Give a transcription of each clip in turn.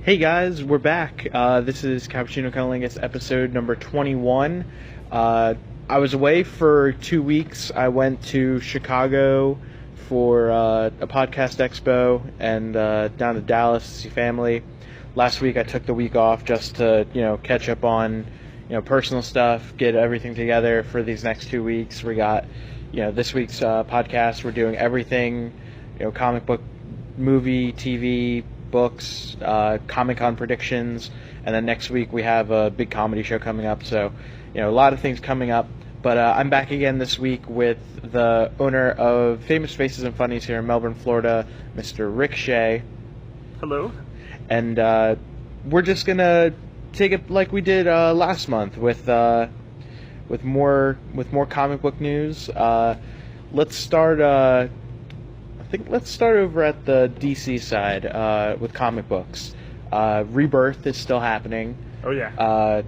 Hey guys, we're back. This is Cappuccino Cunnilingus episode number 21. I was away for 2 weeks. I went to Chicago for a podcast expo and down to Dallas to see family. Last week I took the week off just to, catch up on, personal stuff, get everything together for these next 2 weeks. We got, this week's podcast. We're doing everything, comic book, movie, TV, books, Comic-Con predictions, and then next week we have a big comedy show coming up, so a lot of things coming up. But I'm back again this week with the owner of Famous Faces and Funnies here in Melbourne, Florida, Mr. Rick Shea. Hello. And we're just gonna take it like we did last month with more comic book news. Let's start over at the DC side with comic books. Rebirth is still happening. Oh, yeah.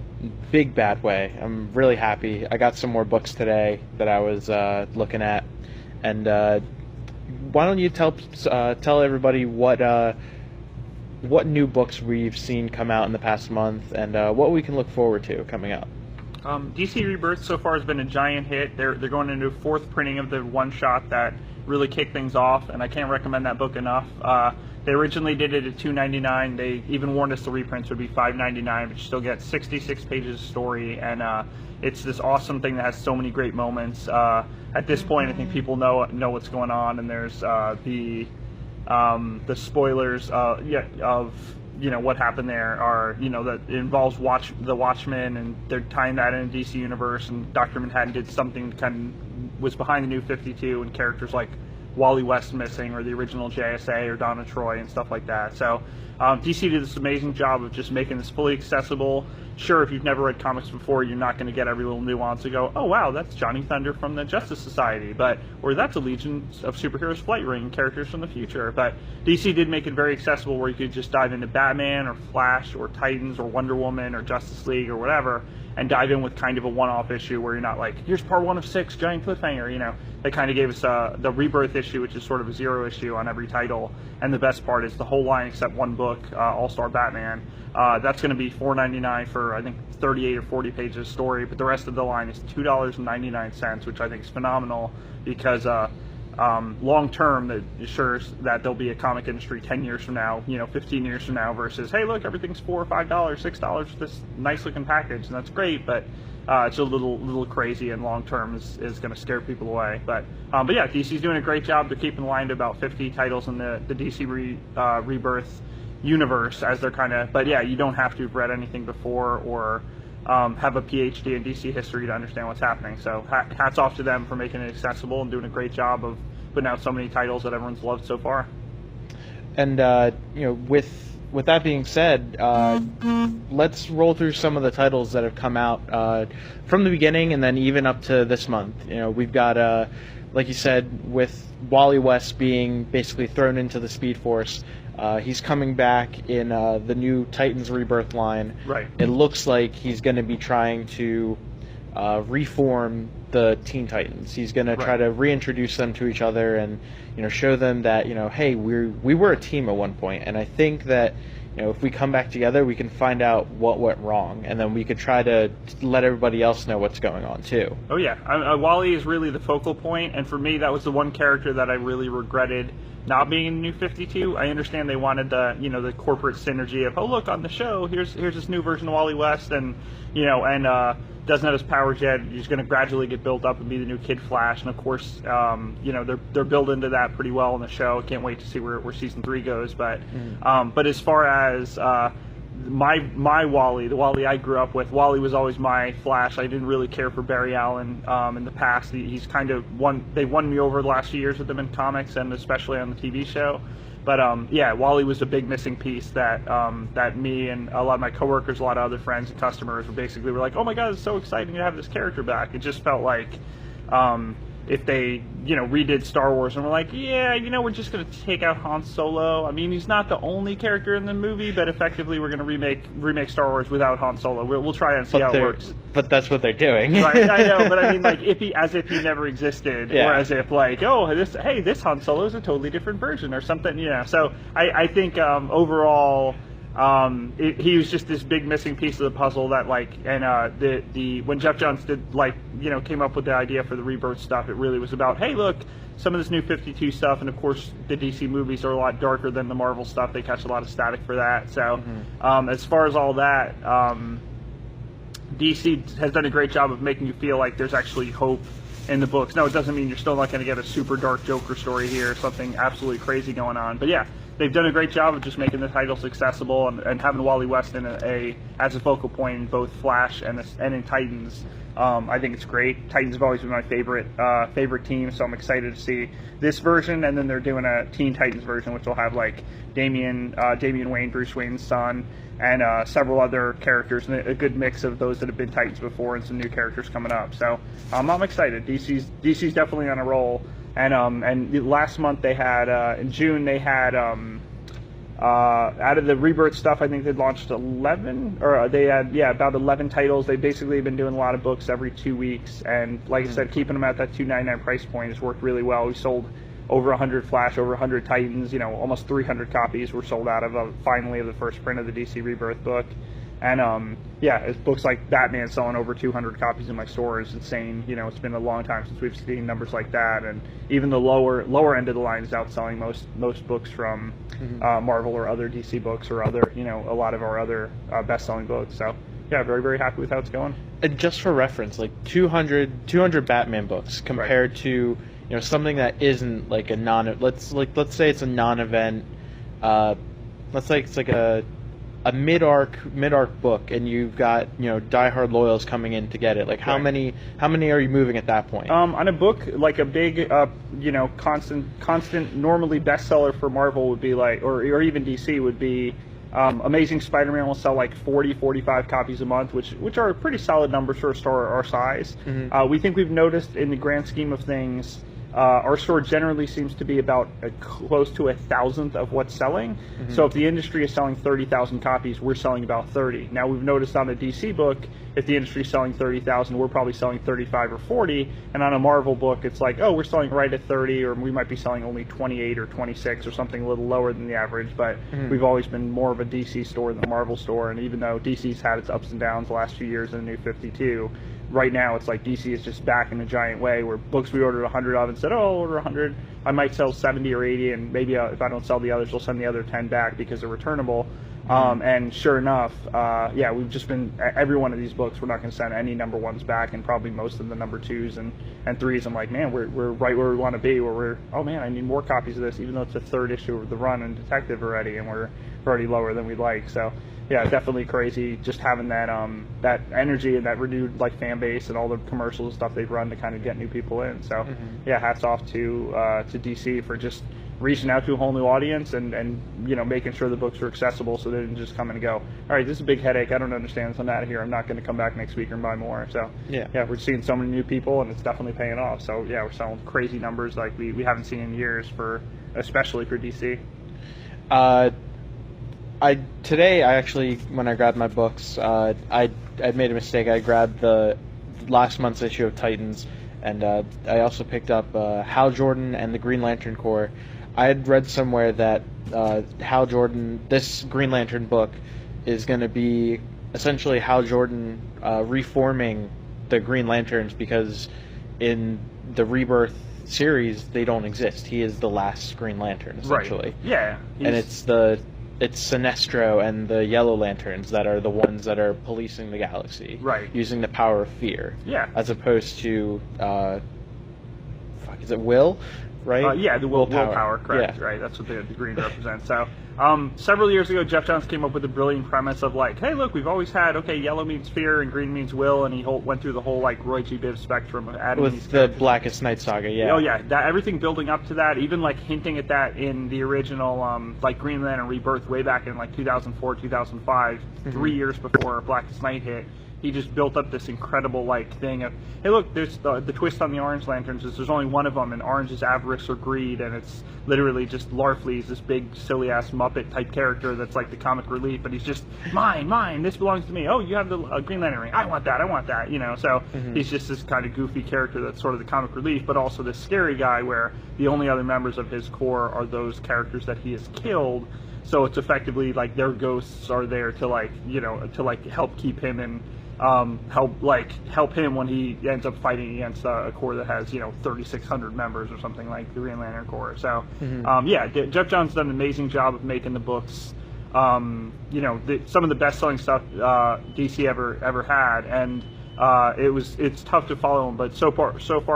Big bad way. I'm really happy. I got some more books today that I was looking at. And why don't you tell everybody what new books we've seen come out in the past month and what we can look forward to coming up. DC Rebirth so far has been a giant hit. They're going into a fourth printing of the one-shot that really kicked things off, and I can't recommend that book enough. They originally did it at $2.99. They even warned us the reprints would be $5.99, but you still get 66 pages of story, and it's this awesome thing that has so many great moments. At this point, I think people know what's going on, and there's the spoilers of what happened there are that it involves the Watchmen, and they're tying that in the DC universe, and Dr. Manhattan did something was behind the New 52, and characters like Wally West missing, or the original JSA, or Donna Troy, and stuff like that. So DC did this amazing job of just making this fully accessible. Sure, if you've never read comics before, you're not going to get every little nuance and go, oh wow, that's Johnny Thunder from the Justice Society, or that's a Legion of Superheroes Flight Ring, characters from the future. But DC did make it very accessible, where you could just dive into Batman, or Flash, or Titans, or Wonder Woman, or Justice League, or whatever, and dive in with kind of a one-off issue where you're not like, here's part 1 of 6, giant cliffhanger. They kind of gave us the Rebirth issue, which is sort of a zero issue on every title, and the best part is the whole line except one book, All-Star Batman. That's going to be $4.99 for, I think, 38 or 40 pages of story, but the rest of the line is $2.99, which I think is phenomenal, because long term, that assures that there'll be a comic industry 10 years from now, 15 years from now, versus, hey, look, everything's $4 or $5, $6 for this nice looking package, and that's great, but it's a little crazy, and long term is going to scare people away. But yeah, DC's doing a great job. They're keeping the line to about 50 titles in the DC Rebirth universe, as they're but yeah, you don't have to have read anything before or have a PhD in DC history to understand what's happening. So hats off to them for making it accessible and doing a great job of putting out so many titles that everyone's loved so far. And with that being said, let's roll through some of the titles that have come out from the beginning and then even up to this month. We've got like you said, with Wally West being basically thrown into the Speed Force. He's coming back in the new Titans Rebirth line. Right. It looks like he's going to be trying to reform the Teen Titans. He's going to try to reintroduce them to each other and show them that hey, we were a team at one point, and I think that if we come back together, we can find out what went wrong, and then we could try to let everybody else know what's going on too. Oh yeah, Wally is really the focal point, and for me, that was the one character that I really regretted not being in the New 52. I understand they wanted the corporate synergy of, oh look, on the show, here's this new version of Wally West, and doesn't have his powers yet. He's going to gradually get built up and be the new Kid Flash, and of course, they're built into that pretty well in the show. Can't wait to see where season 3 goes. But but as far as my Wally, the Wally I grew up with, Wally was always my Flash. I didn't really care for Barry Allen in the past. He's kind of they won me over the last few years with them in comics and especially on the TV show. But yeah, Wally was a big missing piece that me and a lot of my coworkers, a lot of other friends and customers were like, oh my god, it's so exciting to have this character back. It just felt like if they, redid Star Wars and were like, yeah, we're just going to take out Han Solo. I mean, he's not the only character in the movie, but effectively we're going to remake Star Wars without Han Solo. We'll try and see how it works. But that's what they're doing. Right, I know, but I mean, like, as if he never existed, or as if, like, oh, this Han Solo is a totally different version or something, So I think overall, he was just this big missing piece of the puzzle that when Jeff Johns came up with the idea for the Rebirth stuff, it really was about, hey, look, some of this new 52 stuff, and of course the DC movies are a lot darker than the Marvel stuff. They catch a lot of static for that. So as far as all that, DC has done a great job of making you feel like there's actually hope in the books. No, it doesn't mean you're still not going to get a super dark Joker story here, something absolutely crazy going on. But yeah, they've done a great job of just making the titles accessible and having Wally West as a focal point in both Flash and in Titans. I think it's great. Titans have always been my favorite team, so I'm excited to see this version. And then they're doing a Teen Titans version, which will have like Damian Wayne, Bruce Wayne's son, and several other characters, and a good mix of those that have been Titans before and some new characters coming up. So I'm excited. DC's definitely on a roll. And last month they had in June they had out of the Rebirth stuff, I think they launched 11, or they had about 11 titles. They basically been doing a lot of books every 2 weeks, and like I said, keeping them at that $2.99 price point has worked really well. We sold over 100 Flash, over 100 Titans, almost 300 copies were sold out of finally of the first print of the DC Rebirth book. And it's books like Batman selling over 200 copies in my store is insane. It's been a long time since we've seen numbers like that, and even the lower end of the line is outselling most books from Marvel or other DC books or other a lot of our other best-selling books. So yeah, very, very happy with how it's going. And just for reference, like 200 Batman books compared to something that isn't like a let's say it's a non-event. Let's say it's like a mid-arc book, and you've got diehard loyals coming in to get it. Like how many are you moving at that point? On a book like a big constant normally bestseller for Marvel would be like, or even DC would be Amazing Spider-Man will sell like 45 copies a month, which are pretty solid numbers for a store our size. We think we've noticed in the grand scheme of things, our store generally seems to be about close to 1,000th of what's selling. So if the industry is selling 30,000 copies, we're selling about 30. Now we've noticed on a DC book, if the industry is selling 30,000, we're probably selling 35 or 40. And on a Marvel book, it's like, oh, we're selling right at 30, or we might be selling only 28 or 26 or something a little lower than the average. But we've always been more of a DC store than a Marvel store. And even though DC's had its ups and downs the last few years in the New 52, right now it's like DC is just back in a giant way, where books we ordered 100 of and said, oh, I'll order 100, I might sell 70 or 80, and maybe if I don't sell the others, they'll send the other 10 back because they're returnable. And sure enough, we've just been, every one of these books, we're not going to send any number ones back, and probably most of the number twos and threes. I'm like, man, we're right where we want to be, where oh man, I need more copies of this, even though it's the third issue of the run in Detective already, and we're already lower than we'd like. So yeah, definitely crazy just having that that energy and that renewed fan base and all the commercials and stuff they've run to kind of get new people in. So yeah, hats off to DC for just reaching out to a whole new audience and making sure the books are accessible, so they didn't just come and go, all right, this is a big headache, I don't understand this, I'm out of here, I'm not going to come back next week and buy more. So yeah, we're seeing so many new people, and it's definitely paying off. So yeah, we're selling crazy numbers like we haven't seen in years, especially for DC. Today, when I grabbed my books, I made a mistake. I grabbed the last month's issue of Titans, and I also picked up Hal Jordan and the Green Lantern Corps. I had read somewhere that Hal Jordan, this Green Lantern book, is going to be essentially Hal Jordan reforming the Green Lanterns, because in the Rebirth series, they don't exist. He is the last Green Lantern, essentially. Right. Yeah. And it's Sinestro and the Yellow Lanterns that are the ones that are policing the galaxy, right? Using the power of fear, as opposed to is it Will, right? The willpower, correct? Yeah. Right, that's what the green represents. So several years ago, Jeff Johns came up with a brilliant premise of like, hey, look, we've always had yellow means fear and green means will, and he went through the whole Roy G. Biv spectrum of adding with these the Blackest Night saga. Oh yeah, everything building up to that, even hinting at that in the original Green Lantern Rebirth way back in 2004, 2005, 3 years before Blackest Night hit. He just built up this incredible thing of, hey, look, there's the twist on the Orange Lanterns is there's only one of them, and orange is avarice or greed, and it's literally just Larfleeze, this big silly ass Muppet type character that's like the comic relief, but he's just mine, this belongs to me. Oh, you have the Green Lantern ring, I want that. So he's just this kind of goofy character that's sort of the comic relief, but also this scary guy where the only other members of his corps are those characters that he has killed. So it's effectively like their ghosts are there to help keep him in. Help him when he ends up fighting against a Corps that has 3,600 members or something like the Green Lantern Corps. So Jeff Johns done an amazing job of making the books. Some of the best-selling stuff DC ever had, and it's tough to follow him. But so far,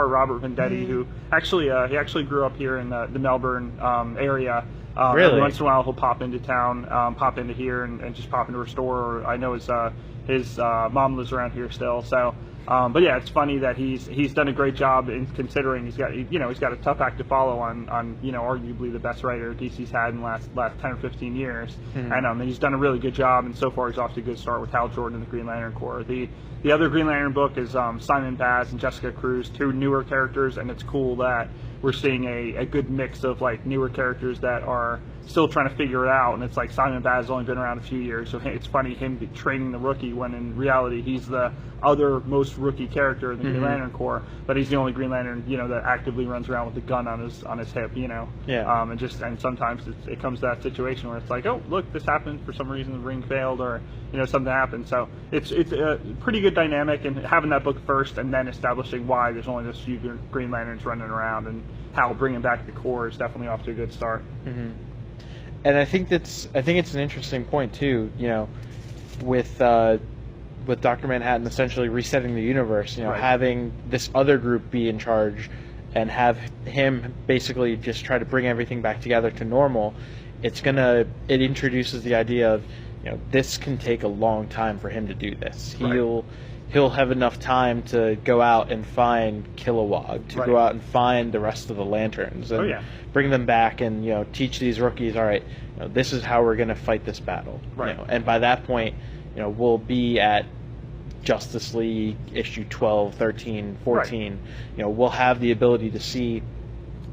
Robert Venditti, who he actually grew up here in the Melbourne area. Really? Every once in a while, he'll pop into town, pop into here, and just pop into a store. Or I know his mom lives around here still. So, but yeah, it's funny that he's done a great job in considering he's got a tough act to follow on arguably the best writer DC's had in the last 10 or 15 years, and he's done a really good job. And so far, he's off to a good start with Hal Jordan and the Green Lantern Corps. The other Green Lantern book is Simon Baz and Jessica Cruz, two newer characters, and it's cool that we're seeing a good mix of like newer characters that are still trying to figure it out. And it's like Simon Baz has only been around a few years, so it's funny him training the rookie when in reality he's the other most rookie character in the Green Lantern Corps, but he's the only Green Lantern that actively runs around with a gun on his hip. And sometimes it comes to that situation where it's like, oh look, this happened for some reason, the ring failed, or something happened. So it's a pretty good dynamic, and having that book first and then establishing why there's only this few Green Lanterns running around and how bringing back the Corps is definitely off to a good start. And I think it's an interesting point too. With Dr. Manhattan essentially resetting the universe. Right. Having this other group be in charge and have him basically just try to bring everything back together to normal. It introduces the idea of this can take a long time for him to do this. He'll have enough time to go out and find Kilowog, to go out and find the rest of the Lanterns, and bring them back and teach these rookies, all right, this is how we're going to fight this battle. And by that point, we'll be at Justice League issue 12, 13, 14. We'll have the ability to see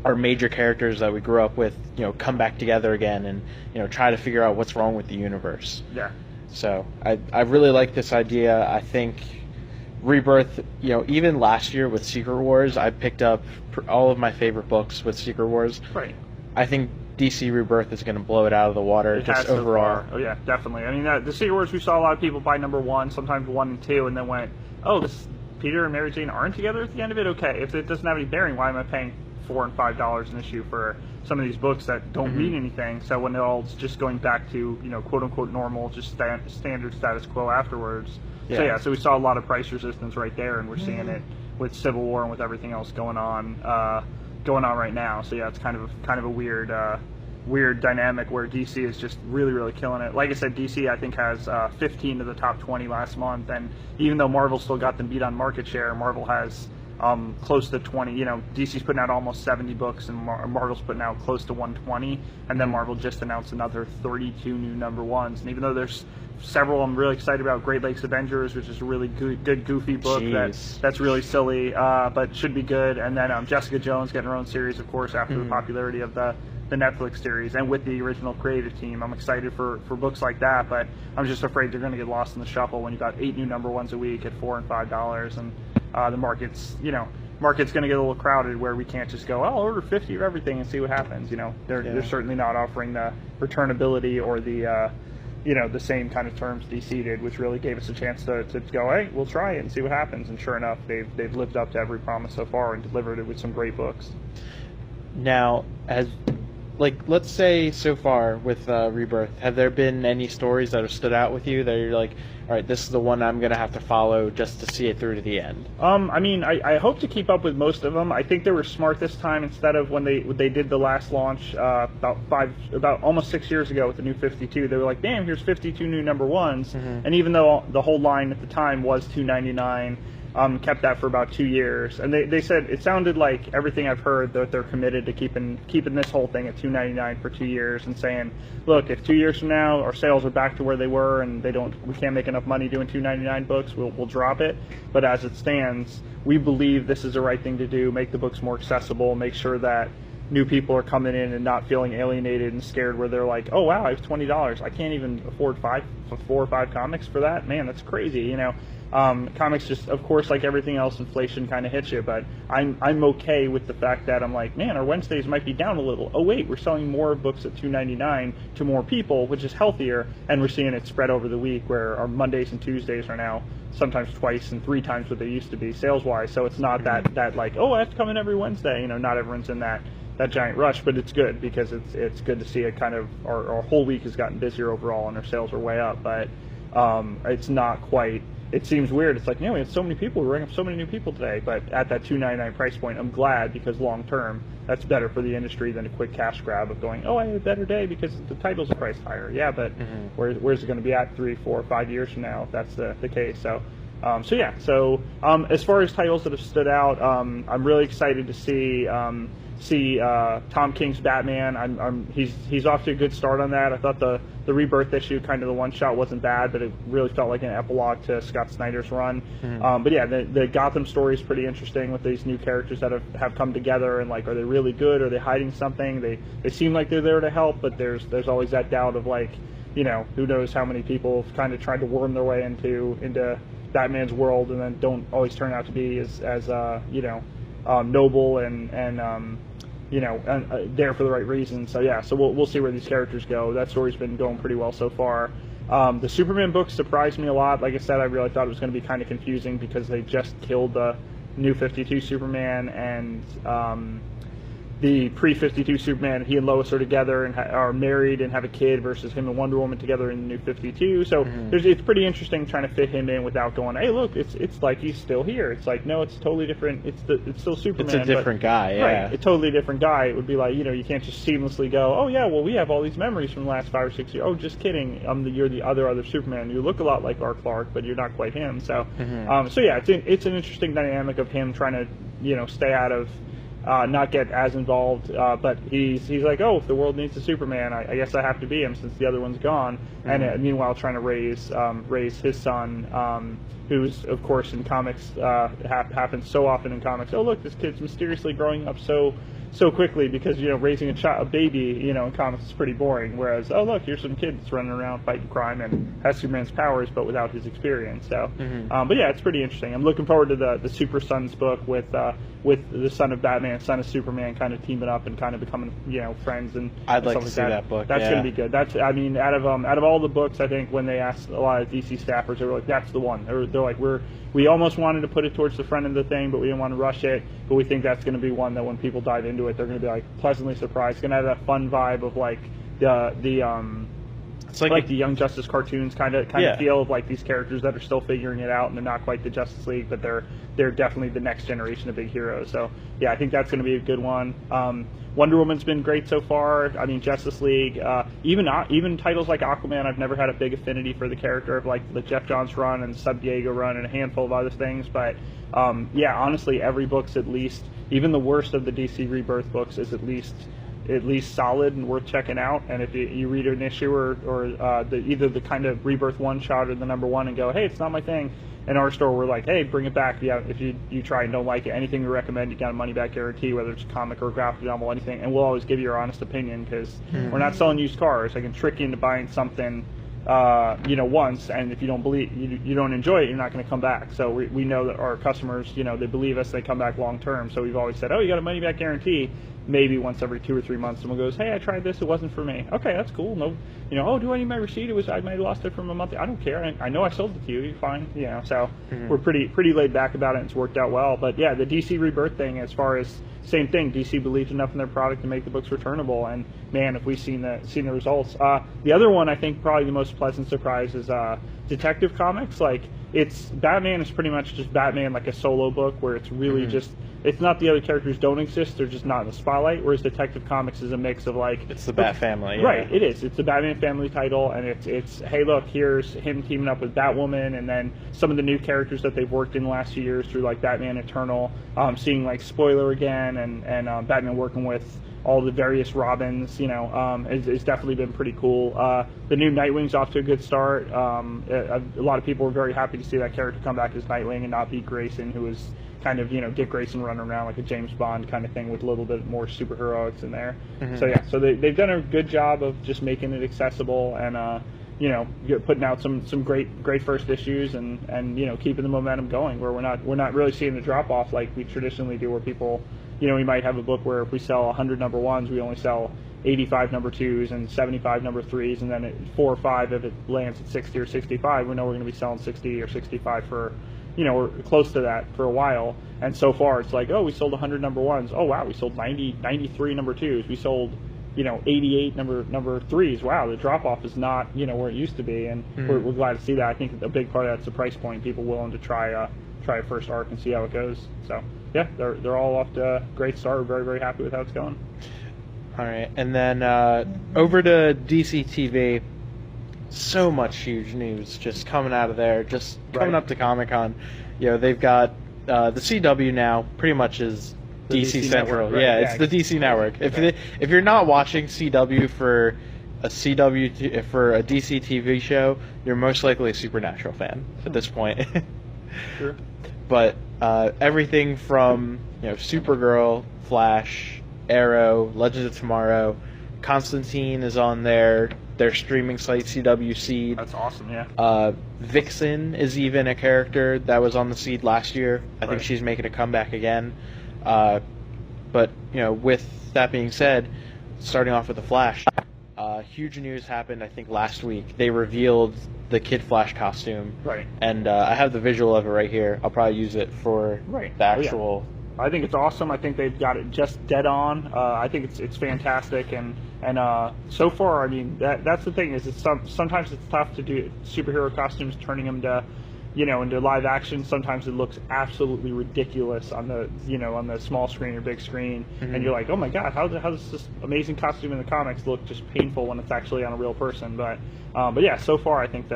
our major characters that we grew up with, come back together again and try to figure out what's wrong with the universe. So I really like this idea. I think Rebirth, even last year with Secret Wars, I picked up all of my favorite books with Secret Wars. I think DC Rebirth is going to blow it out of the water overall. Oh yeah, definitely. I mean, the Secret Wars, we saw a lot of people buy number 1, sometimes 1 and 2, and then went, oh, Peter and Mary Jane aren't together at the end of it? Okay, if it doesn't have any bearing, why am I paying $4 and $5 an issue for some of these books that don't mean anything? So when they're all just going back to quote unquote normal, just standard status quo afterwards. So we saw a lot of price resistance right there, and we're seeing it with Civil War and with everything else going on right now. So it's kind of a weird dynamic where DC is just really, really killing it. Like I said, DC I think has 15 of the top 20 last month, and even though Marvel still got them beat on market share, Marvel has close to 20. DC's putting out almost 70 books, and Marvel's putting out close to 120. And then Marvel just announced another 32 new number 1s. And even though there's several I'm really excited about, Great Lakes Avengers, which is a really good goofy book that's really silly, but should be good. And then Jessica Jones getting her own series, of course, after the popularity of the Netflix series, and with the original creative team. I'm excited for books like that, but I'm just afraid they're going to get lost in the shuffle when you've got 8 new number 1s a week at $4 and $5, and the market's going to get a little crowded where we can't just go, I'll order 50 of everything and see what happens. They're certainly not offering the returnability or the same kind of terms DC did, which really gave us a chance to go, hey, we'll try it and see what happens. And sure enough, they've lived up to every promise so far and delivered it with some great books. Now, let's say so far with Rebirth, have there been any stories that have stood out with you that you're like, all right, this is the one I'm going to have to follow just to see it through to the end? I hope to keep up with most of them. I think they were smart this time. Instead of when they did the last launch about almost 6 years ago with the new 52, they were like, damn, here's 52 new number 1s. And even though the whole line at the time was $2.99, kept that for about 2 years, and they said it sounded like everything I've heard that they're committed to keeping this whole thing at $2.99 for 2 years, and saying, look, if 2 years from now our sales are back to where they were and we can't make enough money doing $2.99 books, we'll drop it. But as it stands, we believe this is the right thing to do. Make the books more accessible. Make sure that new people are coming in and not feeling alienated and scared, where they're like, oh wow, I have $20, I can't even afford 4 or 5 comics for that. Man, that's crazy, you know. Comics just, of course, like everything else, inflation kind of hits you, but I'm okay with the fact that I'm like, man, our Wednesdays might be down a little. Oh wait, we're selling more books at $2.99 to more people, which is healthier, and we're seeing it spread over the week, where our Mondays and Tuesdays are now sometimes twice and 3 times what they used to be sales-wise. So it's not that like, oh, I have to come in every Wednesday. You know, not everyone's in that giant rush, but it's good, because it's good to see it kind of, our whole week has gotten busier overall, and our sales are way up, but it's not quite. It seems weird. It's like, we have so many people. We're bringing up so many new people today. But at that $2.99 price point, I'm glad, because long term, that's better for the industry than a quick cash grab of going, oh, I have a better day because the titles are priced higher. Yeah, but where's it going to be at 3, 4, 5 years from now if that's the case? So, as far as titles that have stood out, I'm really excited to see Tom King's Batman. He's off to a good start on that. I thought the Rebirth issue, kind of the one shot, wasn't bad, but it really felt like an epilogue to Scott Snyder's run. But yeah, the Gotham story is pretty interesting with these new characters that have come together, and like, are they really good? Are they hiding something? They seem like they're there to help, but there's always that doubt of like, who knows how many people have kind of tried to worm their way into Batman's world, and then don't always turn out to be as noble and there for the right reasons. So yeah, so we'll see where these characters go. That story's been going pretty well so far. The Superman book surprised me a lot. Like I said, I really thought it was going to be kind of confusing, because they just killed the New 52 Superman, and the pre-52 Superman, he and Lois are together and are married and have a kid, versus him and Wonder Woman together in the New 52. So it's pretty interesting trying to fit him in without going, hey, look, it's like he's still here. It's like, no, it's totally different. It's still Superman. It's a different guy, yeah. Right, a totally different guy. It would be like, you can't just seamlessly go, oh yeah, well, we have all these memories from the last 5 or 6 years. Oh, just kidding. You're the other Superman. You look a lot like Clark, but you're not quite him. So, so yeah, it's an interesting dynamic of him trying to, stay out of, not get as involved, but he's like, oh, if the world needs a Superman, I guess I have to be him, since the other one's gone. And meanwhile, trying to raise his son, who's, of course, in comics, happens so often in comics. Oh, look, this kid's mysteriously growing up so quickly, because raising a baby in comics is pretty boring, whereas, oh look, here's some kid that's running around fighting crime and has Superman's powers but without his experience. So but yeah, it's pretty interesting. I'm looking forward to the Super Sons book with the son of Batman, son of Superman, kind of teaming up and kind of becoming friends. And I'd like to see that book. That's going to be good. That's, I mean, out of all the books, I think when they asked a lot of DC staffers, they were like, that's the one. They're like, we almost wanted to put it towards the front of the thing, but we didn't want to rush it. But we think that's going to be one that when people dive into it, they're going to be like pleasantly surprised. It's going to have that fun vibe of like it's like the Young Justice cartoons kind of feel of like these characters that are still figuring it out, and they're not quite the Justice League, but they're definitely the next generation of big heroes. So yeah, I think that's going to be a good one. Wonder Woman's been great so far. I mean, Justice League, even titles like Aquaman, I've never had a big affinity for the character of like the Jeff Johns run and Sub Diego run and a handful of other things. But yeah, honestly, every book's at least, even the worst of the DC Rebirth books is at least solid and worth checking out. And if you read an issue or either the kind of Rebirth one shot or the number one and go, hey, it's not my thing, in our store we're like, hey, bring it back. Yeah, if you try and don't like it, anything we recommend, you got a money back guarantee, whether it's a comic or a graphic novel, anything, and we'll always give you our honest opinion, because we're not selling used cars. I can trick you into buying something once, and if you don't believe, you don't enjoy it, you're not going to come back. So we know that our customers, they believe us, they come back long term. So we've always said, oh, you got a money back guarantee. Maybe once every 2 or 3 months, someone goes, hey, I tried this, it wasn't for me. Okay, that's cool. No, oh, do I need my receipt? I might have lost it from a month. I don't care. I know I sold it to you. You're fine. So we're pretty laid back about it, and it's worked out well. But yeah, the DC Rebirth thing, as far as same thing, DC believes enough in their product to make the books returnable, and man, if we've seen the results. The other one, I think probably the most pleasant surprise is Detective Comics. Like, it's Batman is pretty much just Batman, like a solo book where it's really just, it's not the other characters don't exist, they're just not in the spotlight, whereas Detective Comics is a mix of like, it's the Bat family, yeah. Right, it is. It's the Batman family title, and it's hey look, here's him teaming up with Batwoman, and then some of the new characters that they've worked in the last few years through like Batman Eternal, seeing like Spoiler again, and Batman working with all the various Robins, it's definitely been pretty cool. The new Nightwing's off to a good start. A lot of people were very happy to see that character come back as Nightwing and not Pete Grayson, who was kind of, Dick Grayson running around like a James Bond kind of thing with a little bit more superheroics in there. Mm-hmm. So yeah, so they've done a good job of just making it accessible and putting out some great first issues and keeping the momentum going where we're not really seeing the drop off like we traditionally do, where people, we might have a book where if we sell 100 number ones, we only sell 85 number twos and 75 number threes, and then at 4 or 5, if it lands at 60 or 65, we know we're going to be selling 60 or 65 for, or close to that for a while. And so far, it's like, oh, we sold 100 number ones. Oh wow, we sold 93 number twos. We sold 88 number threes. Wow, the drop off is not where it used to be, and we're glad to see that. I think a big part of that's the price point. People willing to try a first arc and see how it goes. So yeah, they're all off to a great start. We're very, very happy with how it's going. All right, and then over to DC TV. So much huge news just coming out of there, just coming up to Comic-Con. They've got the CW now pretty much is the DC Central. Network, right? Yeah, it's the DC Network. If you're not watching CW for a for a DC TV show, you're most likely a Supernatural fan at this point. Sure. But everything from Supergirl, Flash, Arrow, Legends of Tomorrow, Constantine is on their streaming site, CW Seed. That's awesome, yeah. Vixen is even a character that was on the Seed last year. I think she's making a comeback again. But with that being said, starting off with the Flash, huge news happened I think last week. They revealed the Kid Flash costume. Right. And I have the visual of it right here. I'll probably use it for the actual... I think it's awesome. I think they've got it just dead on. I think it's fantastic, and so far, I mean, that's the thing is sometimes it's tough to do superhero costumes, turning them to into live action. Sometimes it looks absolutely ridiculous on the small screen or big screen, and you're like, oh my god, how does this amazing costume in the comics look just painful when it's actually on a real person? But yeah, so far I think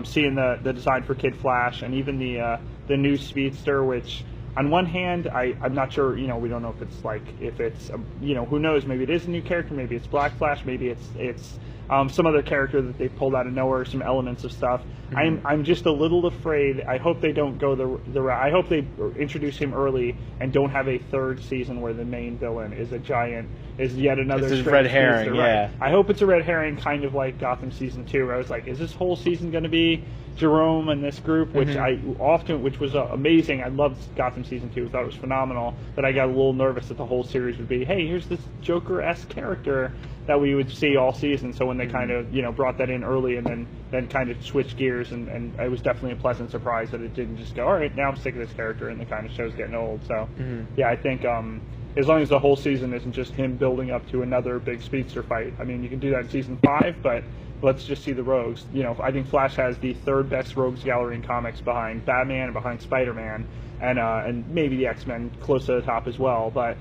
seeing the design for Kid Flash and even the new Speedster, which on one hand, I'm not sure, we don't know if it's who knows, maybe it is a new character, maybe it's Black Flash, maybe it's some other character that they pulled out of nowhere, some elements of stuff. I'm just a little afraid. I hope they don't go the route. I hope they introduce him early and don't have a third season where the main villain is yet another. It's a red herring, yeah. Right. I hope it's a red herring, kind of like Gotham season 2, where I was like, is this whole season going to be Jerome and this group, which which was amazing. I loved Gotham season 2, thought it was phenomenal, but I got a little nervous that the whole series would be, hey, here's this Joker-esque character that we would see all season. So when they kind of brought that in early and then kind of switched gears, and it was definitely a pleasant surprise that it didn't just go, all right, now I'm sick of this character, and the kind of show's getting old. So yeah, I think as long as the whole season isn't just him building up to another big speedster fight. I mean, you can do that in season 5, but let's just see the rogues. I think Flash has the third best rogues gallery in comics, behind Batman and behind Spider-Man, and maybe the X-Men close to the top as well. But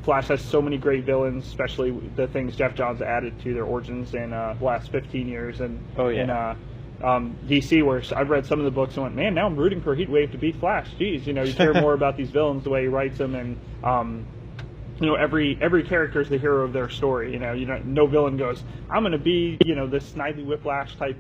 Flash has so many great villains, especially the things Jeff Johns added to their origins in the last 15 years. And DC, where I've read some of the books and went, man, now I'm rooting for Heatwave to beat Flash. Jeez, you care more about these villains the way he writes them, and every character is the hero of their story. No villain goes, I'm going to be this Snidely Whiplash type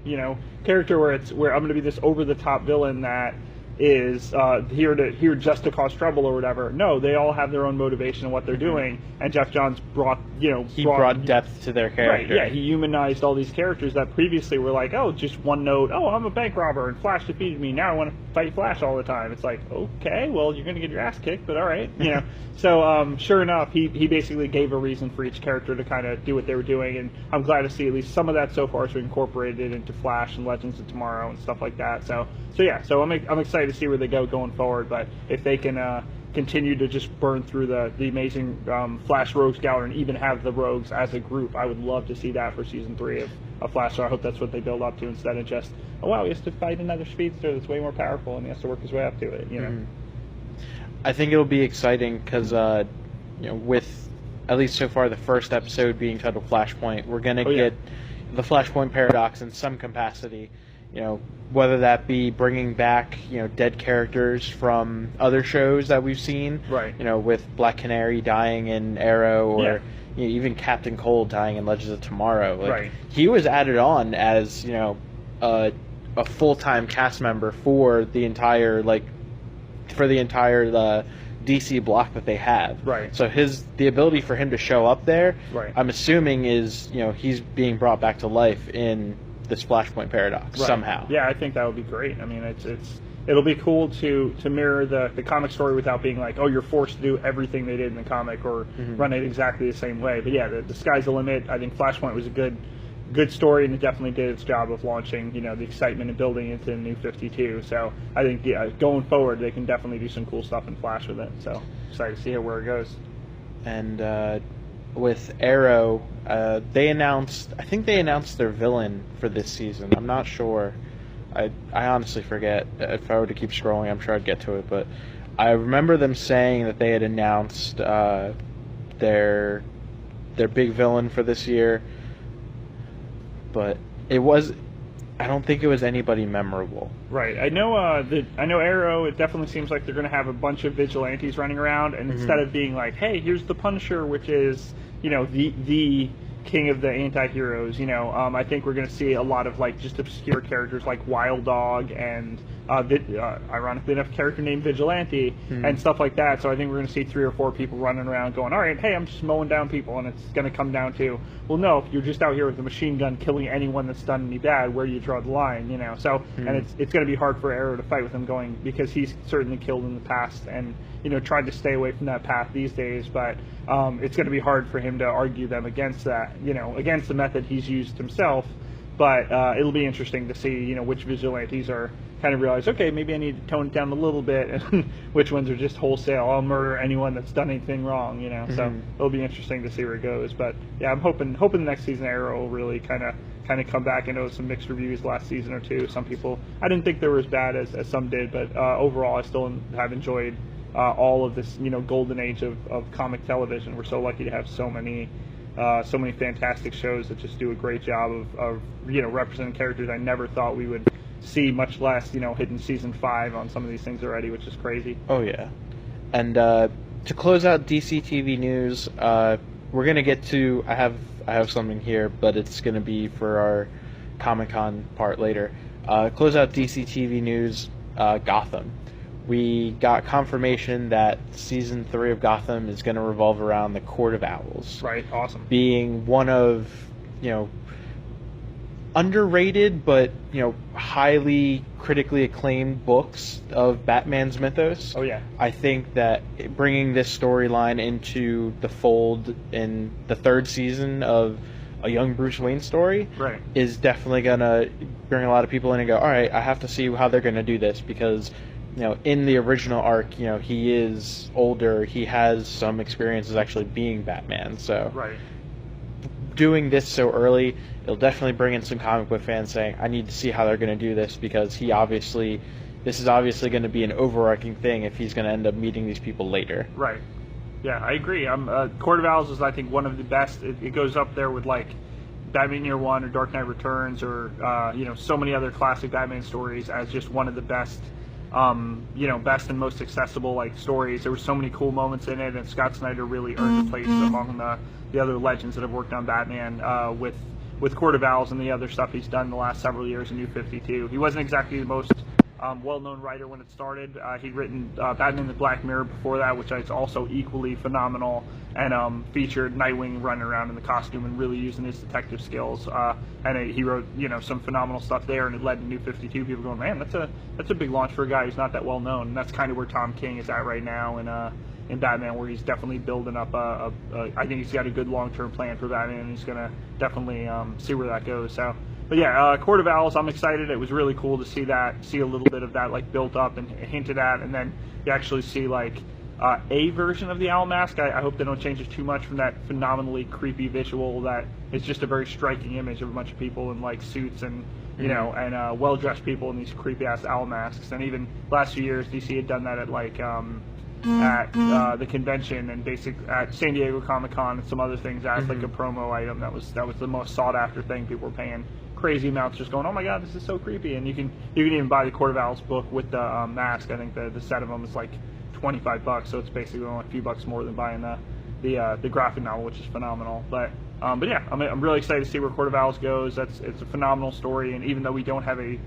character where I'm going to be this over the top villain that is here just to cause trouble or whatever. No, they all have their own motivation in what they're doing, and Jeff Johns brought depth to their character. Right, yeah, he humanized all these characters that previously were like, oh, just one note, oh, I'm a bank robber and Flash defeated me, now I want to fight Flash all the time. It's like, okay, well, you're going to get your ass kicked, but all right, So sure enough, he basically gave a reason for each character to kind of do what they were doing, and I'm glad to see at least some of that so far, so incorporated into Flash and Legends of Tomorrow and stuff like that. So I'm excited to see where they go going forward, but if they can continue to just burn through the amazing Flash Rogues gallery and even have the Rogues as a group, I would love to see that for season 3 of Flash. So I hope that's what they build up to, instead of just, oh wow, he has to fight another speedster that's way more powerful and he has to work his way up to it. I think it'll be exciting because with at least so far the first episode being titled Flashpoint, we're gonna get the Flashpoint paradox in some capacity. Whether that be bringing back, dead characters from other shows that we've seen, right? With Black Canary dying in Arrow, or even Captain Cold dying in Legends of Tomorrow. Right. He was added on as, a full-time cast member for the entire, for the entire DC block that they have. Right. So the ability for him to show up there, Right. I'm assuming is he's being brought back to life in this Flashpoint paradox somehow. Yeah, I think that would be great. I mean, it'll be cool to mirror the comic story without being like, oh, you're forced to do everything they did in the comic or run it exactly the same way. But yeah, the sky's the limit. I think Flashpoint was a good story, and it definitely did its job of launching, the excitement and building into the new 52. So I think, going forward, they can definitely do some cool stuff in Flash with it. So excited to see where it goes. And with Arrow, I think they announced their villain for this season. I'm not sure. I honestly forget. If I were to keep scrolling, I'm sure I'd get to it. But I remember them saying that they had announced their big villain for this year. But I don't think it was anybody memorable. Right. I know Arrow, it definitely seems like they're going to have a bunch of vigilantes running around, and instead of being like, hey, here's the Punisher, which is, the king of the anti-heroes, I think we're going to see a lot of just obscure characters like Wild Dog and ironically enough, a character named Vigilante and stuff like that. So I think we're going to see 3 or 4 people running around going, all right, hey, I'm just mowing down people, and it's going to come down to, well, no, if you're just out here with a machine gun killing anyone that's done any bad, where do you draw the line, So, and it's going to be hard for Arrow to fight with him going, because he's certainly killed in the past and, tried to stay away from that path these days, but it's going to be hard for him to argue them against that, against the method he's used himself. But it'll be interesting to see, which vigilantes are kind of realize, okay, maybe I need to tone it down a little bit, and which ones are just wholesale, I'll murder anyone that's done anything wrong, So it'll be interesting to see where it goes. But yeah, I'm hoping the next season Arrow will really kind of come back. I know some mixed reviews last season or two. Some people, I didn't think they were as bad as some did, but overall I still have enjoyed all of this, golden age of comic television. We're so lucky to have so many fantastic shows that just do a great job of representing characters I never thought we would see, much less hitting season 5 on some of these things already, which is crazy. Oh yeah. And to close out DC TV news, we're gonna get to I have something here, but it's gonna be for our Comic-Con part later. Close out DC TV news. Gotham. We got confirmation that season 3 of Gotham is going to revolve around the Court of Owls. Right, awesome. Being one of, underrated but, highly critically acclaimed books of Batman's mythos. Oh, yeah. I think that bringing this storyline into the fold in the 3rd season of a young Bruce Wayne story is definitely going to bring a lot of people in and go, all right, I have to see how they're going to do this, because in the original arc, he is older. He has some experiences actually being Batman. So doing this so early, it'll definitely bring in some comic book fans saying, I need to see how they're going to do this, because this is obviously going to be an overarching thing if he's going to end up meeting these people later. Right. Yeah, I agree. Court of Owls is, I think, one of the best. It goes up there with, Batman Year One or Dark Knight Returns or, so many other classic Batman stories as just one of the best best and most accessible stories. There were so many cool moments in it, and Scott Snyder really earned a place among the other legends that have worked on Batman with Court of Owls and the other stuff he's done in the last several years in New 52. He wasn't exactly the most well-known writer when it started. He'd written Batman the Black Mirror before that, which is also equally phenomenal, and featured Nightwing running around in the costume and really using his detective skills. And he wrote, some phenomenal stuff there, and it led to New 52. People going, man, that's a big launch for a guy who's not that well-known. And that's kind of where Tom King is at right now in Batman, where he's definitely building up I think he's got a good long-term plan for Batman, and he's going to definitely see where that goes. So. But yeah, Court of Owls, I'm excited. It was really cool to see a little bit of that built up and hinted at, and then you actually see a version of the owl mask. I hope they don't change it too much from that phenomenally creepy visual that is just a very striking image of a bunch of people in suits and and well-dressed people in these creepy ass owl masks. And even last few years, DC had done that at the convention and at San Diego Comic-Con and some other things as a promo item. That was the most sought after thing. People were paying crazy amounts just going, oh my god, this is so creepy. And you can even buy the Court of Owls book with the mask. I think the set of them is $25, so it's basically only a few bucks more than buying the graphic novel, which is phenomenal. But yeah, I'm really excited to see where Court of Owls goes. It's a phenomenal story, and even though we don't have a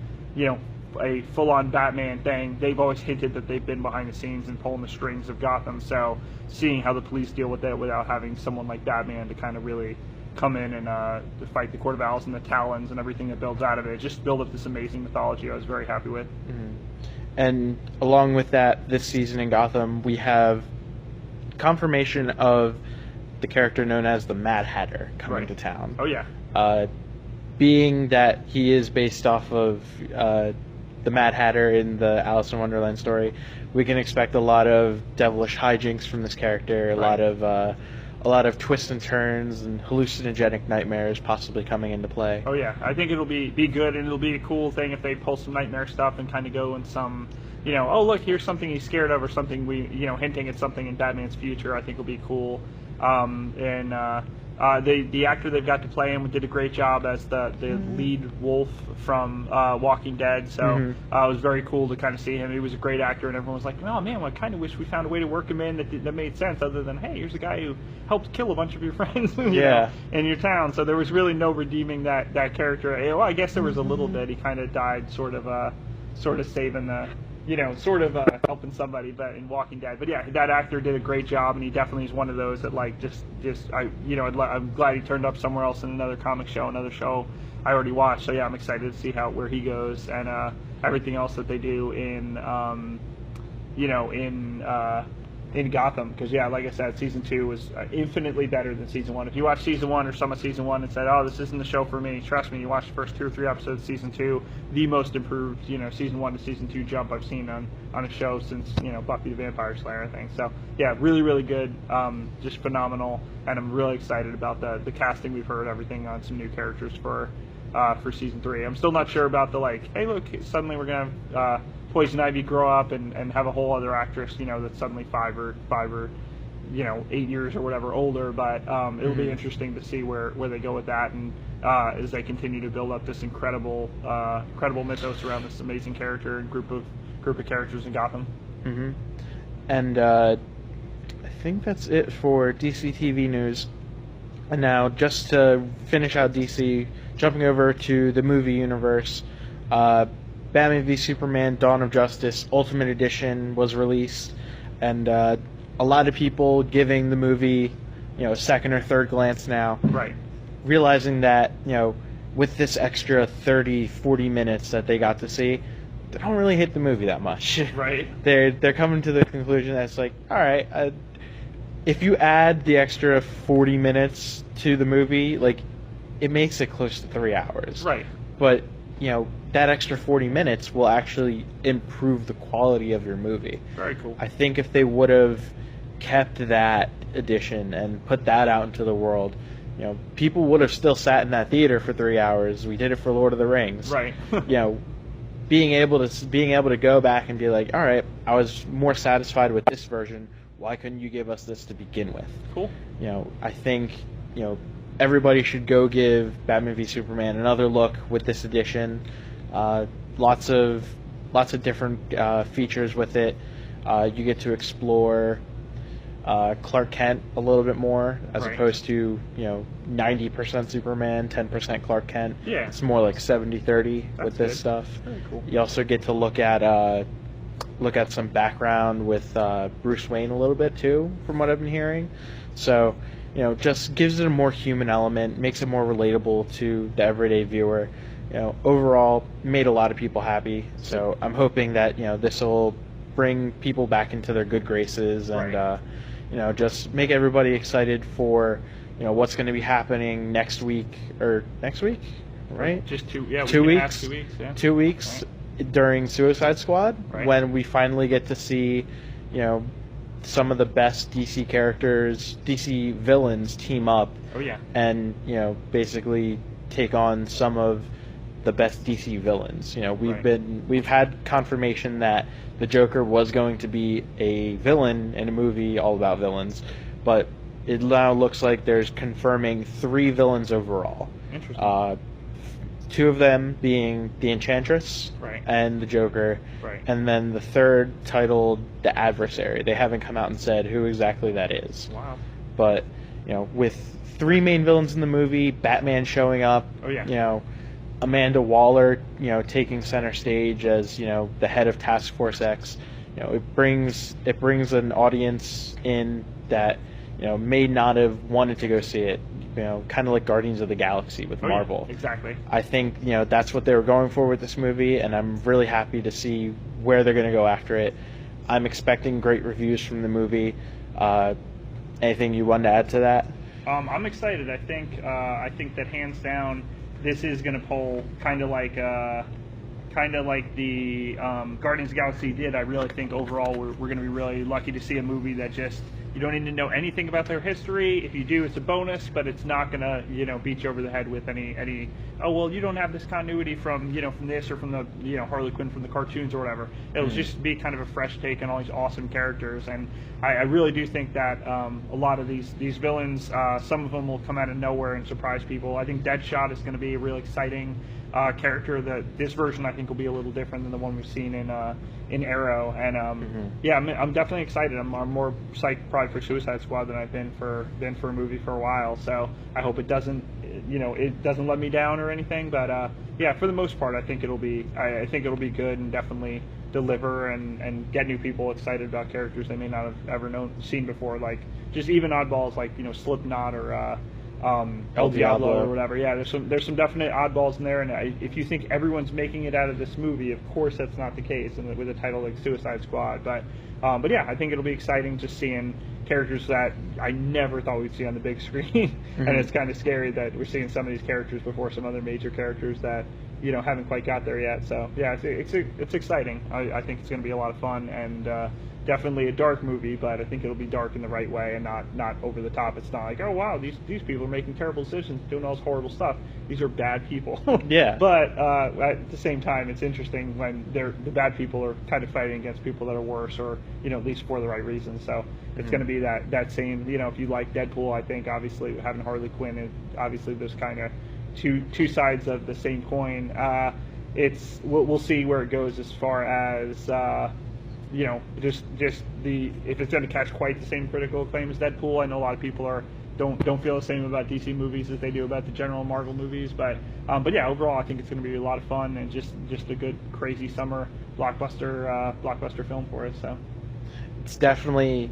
a full-on Batman thing. They've always hinted that they've been behind the scenes and pulling the strings of Gotham. So seeing how the police deal with it without having someone like Batman to kind of really come in and to fight the Court of Owls and the Talons and everything that builds out of it, just build up this amazing mythology. I was very happy with. Mm-hmm. And along with that, this season in Gotham, we have confirmation of the character known as the Mad Hatter coming to town. Oh, yeah. Being that he is based off of the Mad Hatter in the Alice in Wonderland story, we can expect a lot of devilish hijinks from this character, a lot of twists and turns and hallucinogenic nightmares possibly coming into play. Oh yeah, I think it'll be good, and it'll be a cool thing if they pull some nightmare stuff and kind of go in some, oh look, here's something he's scared of, or something hinting at something in Batman's future. I think will be cool. The actor they've got to play him did a great job as the lead wolf from Walking Dead. So it was very cool to kind of see him. He was a great actor, and everyone was like, "Oh man, I kind of wish we found a way to work him in that made sense, other than hey, here's a guy who helped kill a bunch of your friends, in your town." So there was really no redeeming that character. Well, I guess there was a little bit. He kind of died, sort of saving the. Helping somebody, but in Walking Dead. But yeah, that actor did a great job, and he definitely is one of those that I'm glad he turned up somewhere else in another comic show, another show I already watched. So yeah, I'm excited to see where he goes, and everything else that they do in Gotham, because yeah, like I said, season 2 was infinitely better than season 1. If you watch season 1 or some of season 1 and said, "Oh, this isn't the show for me," trust me, you watch the first 2 or 3 episodes of season 2, the most improved, season 1 to season 2 jump I've seen on a show since Buffy the Vampire Slayer, I think. So yeah, really, really good, just phenomenal, and I'm really excited about the casting we've heard, everything on some new characters for season 3. I'm still not sure about the hey look, suddenly we're gonna have Poison Ivy grow up and have a whole other actress, that's suddenly 5 or 8 years or whatever older, but it'll be interesting to see where they go with that, and as they continue to build up this incredible mythos around this amazing character and group of characters in Gotham. Mm-hmm. And I think that's it for DC TV news. And now, just to finish out DC, jumping over to the movie universe, Batman v Superman: Dawn of Justice Ultimate Edition was released, and a lot of people giving the movie, a second or third glance now. Right. Realizing that, with this extra 30-40 minutes that they got to see, they don't really hit the movie that much. Right. They're coming to the conclusion that it's like, all right, if you add the extra 40 minutes to the movie, it makes it close to 3 hours. Right. But, that extra 40 minutes will actually improve the quality of your movie. Very cool. I think if they would have kept that edition and put that out into the world, people would have still sat in that theater for 3 hours. We did it for Lord of the Rings. Right. Being able to go back and be like, all right, I was more satisfied with this version. Why couldn't you give us this to begin with? Cool. I think, everybody should go give Batman v Superman another look with this edition. Lots of different features with it. You get to explore Clark Kent a little bit more, as opposed to 90% Superman, 10% Clark Kent. Yeah. It's more like 70-30 with this stuff. Very cool. You also get to look at some background with Bruce Wayne a little bit too, from what I've been hearing. So, just gives it a more human element, makes it more relatable to the everyday viewer. Overall, made a lot of people happy. So I'm hoping that this will bring people back into their good graces, and just make everybody excited for what's going to be happening next week, right? Just 2 weeks. 2 weeks. 2 weeks. Yeah. 2 weeks during Suicide Squad, when we finally get to see some of the best DC characters, DC villains team up. Oh yeah. And basically take on some of the best DC villains. We've had confirmation that the Joker was going to be a villain in a movie all about villains, but it now looks like there's confirming 3 villains overall. Interesting. 2 of them being the Enchantress and the Joker, and then the third titled the Adversary. They haven't come out and said who exactly that is. Wow. But with 3 main villains in the movie, Batman showing up, Amanda Waller, taking center stage as the head of Task Force X, it brings an audience in that may not have wanted to go see it. Kind of like Guardians of the Galaxy with Marvel. Yeah, exactly. I think that's what they were going for with this movie, and I'm really happy to see where they're going to go after it. I'm expecting great reviews from the movie. Anything you want to add to that? I'm excited. I think that hands down, this is going to pull kind of like the Guardians of the Galaxy did. I really think overall we're going to be really lucky to see a movie that just, you don't need to know anything about their history. If you do, it's a bonus, but it's not going to beat you over the head with any oh well, you don't have this continuity from from this or from the Harley Quinn from the cartoons or whatever. It'll just be kind of a fresh take on all these awesome characters, and I really do think that a lot of these villains, some of them will come out of nowhere and surprise people. I think Deadshot is going to be a real exciting character. That this version I think will be a little different than the one we've seen in Arrow, and yeah, I'm definitely excited. I'm more psyched probably for Suicide Squad than I've been for a movie for a while. So I hope it doesn't let me down or anything. But yeah, for the most part, I think it'll be good and definitely deliver and get new people excited about characters they may not have ever seen before, like just even oddballs like Slipknot or El Diablo or whatever. Yeah, there's some definite oddballs in there, and if you think everyone's making it out of this movie, of course that's not the case, and with a title like Suicide Squad. But yeah, I think it'll be exciting just seeing characters that I never thought we'd see on the big screen, and it's kind of scary that we're seeing some of these characters before some other major characters that haven't quite got there yet. So yeah, it's exciting. I think it's going to be a lot of fun, and definitely a dark movie, but I think it'll be dark in the right way and not over the top. It's not like, oh wow, these people are making terrible decisions, doing all this horrible stuff. These are bad people. Yeah. But at the same time, it's interesting when the bad people are kind of fighting against people that are worse, or at least for the right reasons. So it's going to be that same. If you like Deadpool, I think obviously having Harley Quinn, obviously there's kind of two sides of the same coin. We'll see where it goes as far as just if it's going to catch quite the same critical acclaim as Deadpool. I know a lot of people don't feel the same about DC movies as they do about the general Marvel movies, but yeah, overall I think it's going to be a lot of fun and just a good crazy summer blockbuster film for us. So it's definitely.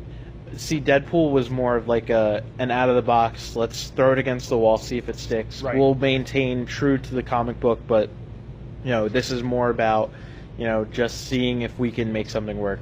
See, Deadpool was more of like an out of the box, let's throw it against the wall, see if it sticks. Right. We'll maintain true to the comic book, but this is more about just seeing if we can make something work.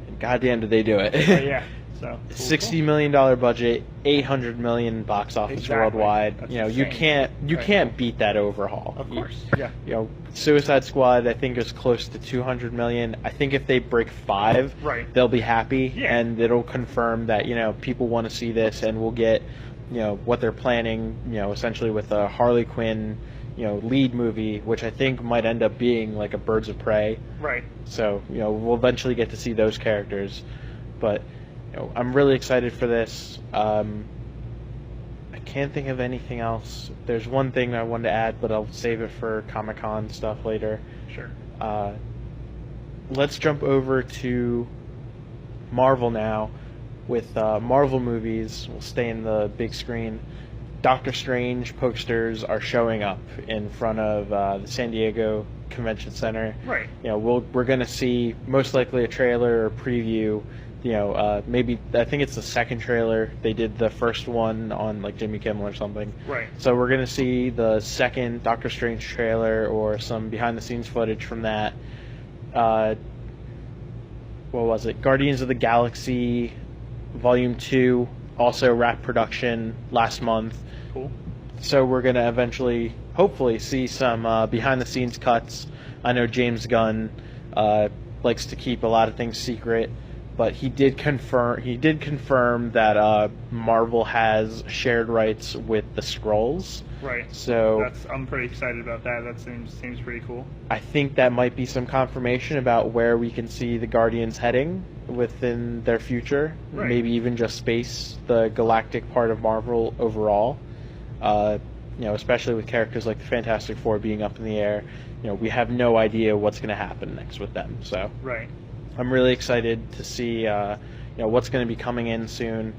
And goddamn, did they do it? Yeah. So $60 million budget, $800 million box office worldwide. That's you can't beat that overhaul. Of course. Yeah. Suicide Squad I think is close to $200 million. I think if they break 5, right, they'll be happy, yeah, and it'll confirm that people want to see this, and we'll get what they're planning. Essentially with a Harley Quinn lead movie, which I think might end up being like a Birds of Prey. Right. So we'll eventually get to see those characters, but. I'm really excited for this. I can't think of anything else. There's one thing I wanted to add, but I'll save it for Comic-Con stuff later. Sure. Let's jump over to Marvel now. With Marvel movies, we'll stay in the big screen. Doctor Strange posters are showing up in front of the San Diego Convention Center. Right. We're going to see most likely a trailer or preview. Maybe I think it's the second trailer. They did the first one on like Jimmy Kimmel or something. Right. So we're gonna see the second Doctor Strange trailer or some behind-the-scenes footage from that. What was it? Guardians of the Galaxy Volume 2 also wrapped production last month. Cool. So we're gonna eventually, hopefully, see some behind-the-scenes cuts. I know James Gunn likes to keep a lot of things secret. But he did confirm that Marvel has shared rights with the Skrulls. Right. So I'm pretty excited about that. That seems pretty cool. I think that might be some confirmation about where we can see the Guardians heading within their future. Right. Maybe even just space, the galactic part of Marvel overall. Especially with characters like the Fantastic Four being up in the air. We have no idea what's going to happen next with them. So. Right. I'm really excited to see what's going to be coming in soon.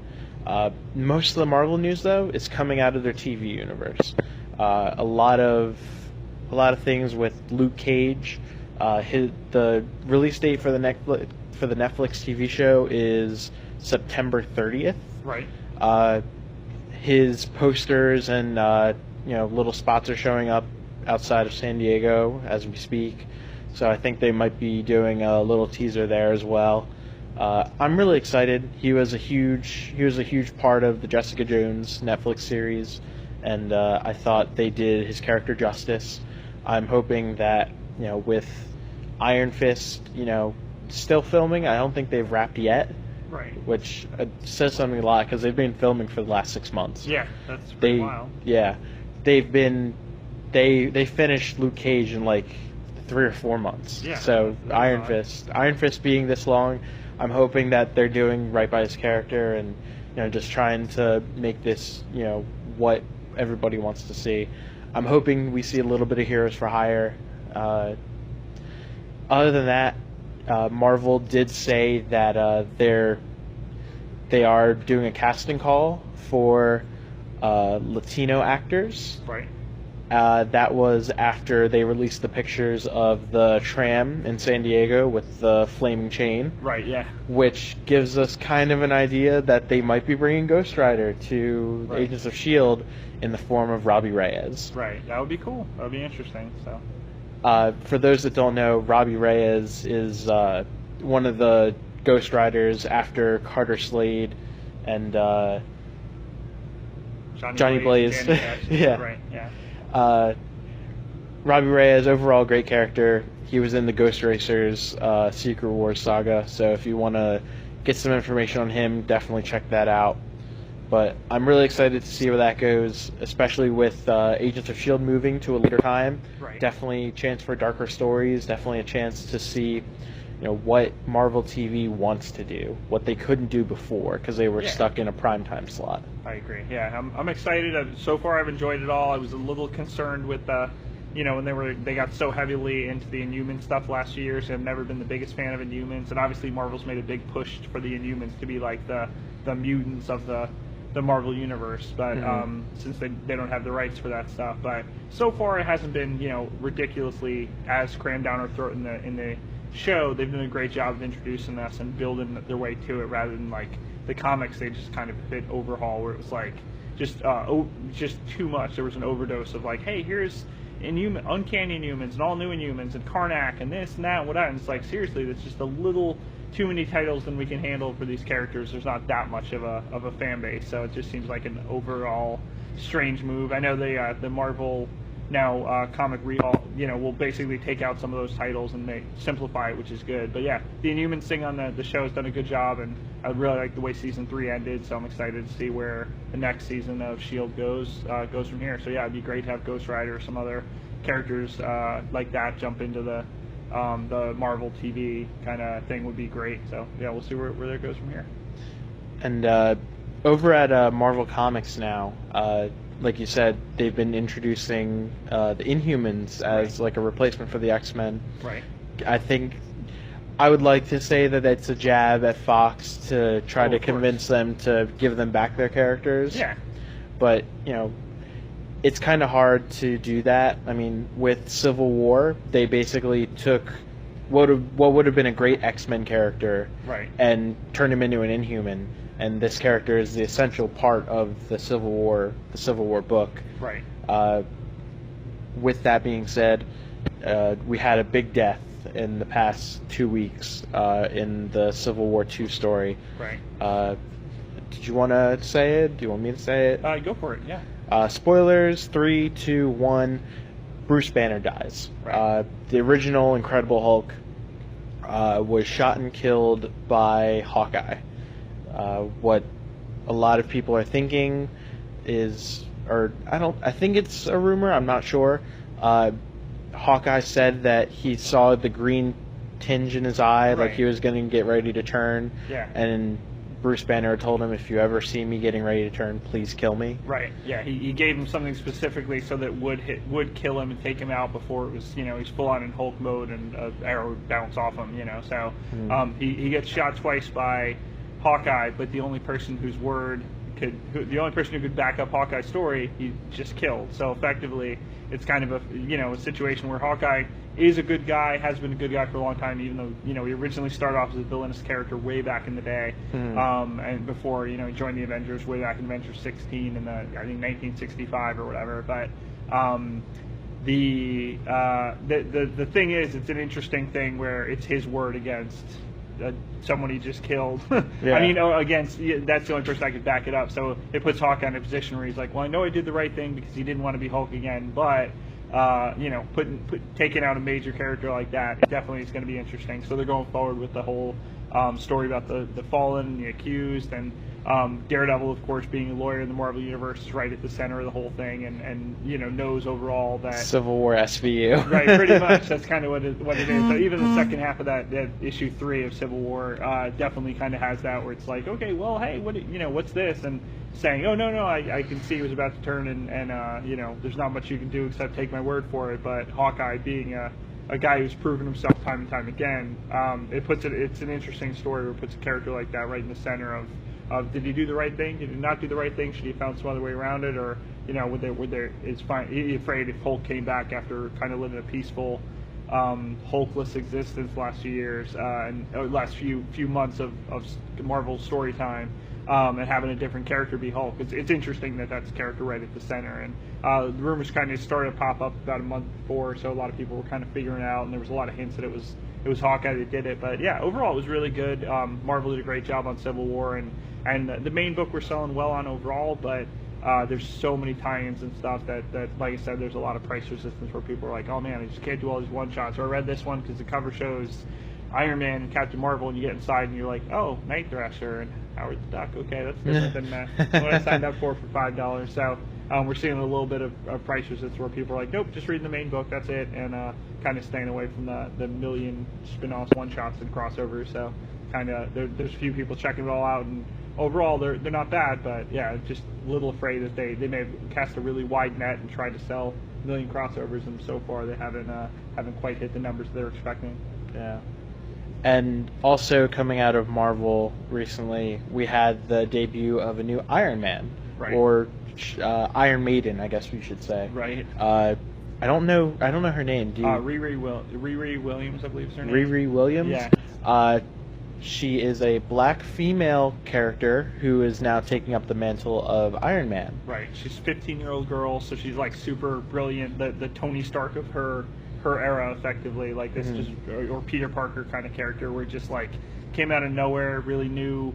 Most of the Marvel news, though, is coming out of their TV universe. A lot of a lot of things with Luke Cage. The release date for the Netflix TV show is September 30th. Right. His posters and little spots are showing up outside of San Diego as we speak. So I think they might be doing a little teaser there as well. I'm really excited. He was a huge part of the Jessica Jones Netflix series, and I thought they did his character justice. I'm hoping that with Iron Fist, still filming. I don't think they've wrapped yet. Right. Which says something a lot because they've been filming for the last 6 months. Yeah, that's pretty wild. Yeah, they finished Luke Cage in like 3 or 4 months. Yeah. So Iron Fist being this long, I'm hoping that they're doing right by his character and just trying to make this what everybody wants to see. I'm hoping we see a little bit of Heroes for Hire. Other than that, Marvel did say that they are doing a casting call for Latino actors. Right. That was after they released the pictures of the tram in San Diego with the flaming chain. Right, yeah. Which gives us kind of an idea that they might be bringing Ghost Rider to Agents of S.H.I.E.L.D. in the form of Robbie Reyes. Right, that would be cool. That would be interesting. So. For those that don't know, Robbie Reyes is one of the Ghost Riders after Carter Slade and Johnny Blaze. Yeah. Right, yeah. Robbie Reyes, overall great character. He was in the Ghost Racers Secret Wars saga, so if you want to get some information on him, definitely check that out. But I'm really excited to see where that goes, especially with Agents of S.H.I.E.L.D. moving to a later time. Right. Definitely a chance for darker stories, definitely a chance to see what Marvel TV wants to do, what they couldn't do before because they were stuck in a primetime slot. I agree. Yeah, I'm excited. So far, I've enjoyed it all. I was a little concerned with when they got so heavily into the Inhuman stuff last few years. I've never been the biggest fan of Inhumans, and obviously Marvel's made a big push for the Inhumans to be like the mutants of the Marvel universe, but since they don't have the rights for that stuff, but so far it hasn't been ridiculously as crammed down our throat in the show. They've done a great job of introducing us and building their way to it, rather than like the comics. They just kind of hit overhaul where it was like just too much. There was an overdose of like, hey, here's Uncanny Inhumans and All New Inhumans and Karnak and this and that and whatever. And it's like, seriously, that's just a little too many titles than we can handle for these characters. There's not that much of a fan base, so it just seems like an overall strange move. I know the Marvel now comic rehaul, will basically take out some of those titles and simplify it, which is good. But yeah, the Inhumans thing on the show has done a good job, and I really like the way season 3 ended. So I'm excited to see where the next season of S.H.I.E.L.D. goes from here. So yeah, it'd be great to have Ghost Rider or some other characters like that jump into the Marvel TV kind of thing. Would be great. So yeah, we'll see where that goes from here. And over at Marvel Comics now, like you said, they've been introducing the Inhumans as like a replacement for the X-Men. Right. I think I would like to say that it's a jab at Fox to try to convince them to give them back their characters. Yeah. But it's kind of hard to do that. I mean, with Civil War, they basically took what would have been a great X-Men character, right, and turned him into an Inhuman. And this character is the essential part of the Civil War book. Right. With that being said, we had a big death in the past 2 weeks in the Civil War 2 story. Right. Did you want to say it? Do you want me to say it? Go for it, yeah. Spoilers, 3, 2, 1. Bruce Banner dies. Right. The original Incredible Hulk was shot and killed by Hawkeye. What a lot of people are thinking is, I think it's a rumor, I'm not sure. Hawkeye said that he saw the green tinge in his eye, like he was going to get ready to turn. Yeah. And Bruce Banner told him, if you ever see me getting ready to turn, please kill me. Right. Yeah. He gave him something specifically so that would kill him and take him out before it was, he's full on in Hulk mode and an arrow would bounce off him. So he gets shot twice by Hawkeye, but the only person whose word the only person who could back up Hawkeye's story, he just killed. So effectively, it's kind of a situation where Hawkeye is a good guy, has been a good guy for a long time, even though he originally started off as a villainous character way back in the day, and before he joined the Avengers way back in Avengers 16 in I think 1965 or whatever. But the thing is, it's an interesting thing where it's his word against someone he just killed. Yeah. I mean, against that's the only person I could back it up. So it puts Hawkeye in a position where he's like, well, I know I did the right thing because he didn't want to be Hulk again, but taking out a major character like that, it definitely is going to be interesting. So they're going forward with the whole story about the fallen, the accused, and Daredevil, of course, being a lawyer in the Marvel Universe, is right at the center of the whole thing, and knows overall that Civil War SVU. Right, pretty much. That's kind of what it is. So even the second half of that issue 3 of Civil War definitely kind of has that, where it's like, okay, well, hey, what's this? And saying, oh no, I can see he was about to turn, and there's not much you can do except take my word for it. But Hawkeye, being a guy who's proven himself time and time again, it's an interesting story where it puts a character like that right in the center of did he do the right thing? Did he not do the right thing? Should he have found some other way around it? Or it's fine. He's afraid if Hulk came back after kind of living a peaceful, Hulkless existence the last few years and last few months of Marvel story time, and having a different character be Hulk. It's interesting that that's a character right at the center. And the rumors kind of started to pop up about a month before, so a lot of people were kind of figuring it out, and there was a lot of hints that it was Hawkeye that did it. But yeah, overall it was really good. Marvel did a great job on Civil War, and the main book we're selling well on overall, but there's so many tie-ins and stuff that like I said, there's a lot of price resistance where people are like, oh man, I just can't do all these one-shots. Or I read this one because the cover shows Iron Man and Captain Marvel, and you get inside and you're like, oh, Night Thrasher and Howard the Duck. Okay, that's different than what I signed up for $5. So we're seeing a little bit of price resistance where people are like, nope, just reading the main book, that's it, and kind of staying away from the million spin-offs, one-shots, and crossovers. So kind of there's a few people checking it all out, and overall they're not bad, but yeah, just a little afraid that they may have cast a really wide net and tried to sell a million crossovers, and so far they haven't quite hit the numbers they're expecting. Yeah. And also coming out of Marvel recently, we had the debut of a new Iron Man, right. Or Iron Maiden, I guess we should say. Right. I don't know her name. Do you? Riri Williams, I believe is her name. Riri Williams. Yeah. She is a black female character who is now taking up the mantle of Iron Man. Right. She's a 15-year-old girl, so she's like super brilliant. The Tony Stark of her era, effectively, like this, just or Peter Parker kind of character, where it just like came out of nowhere, really new,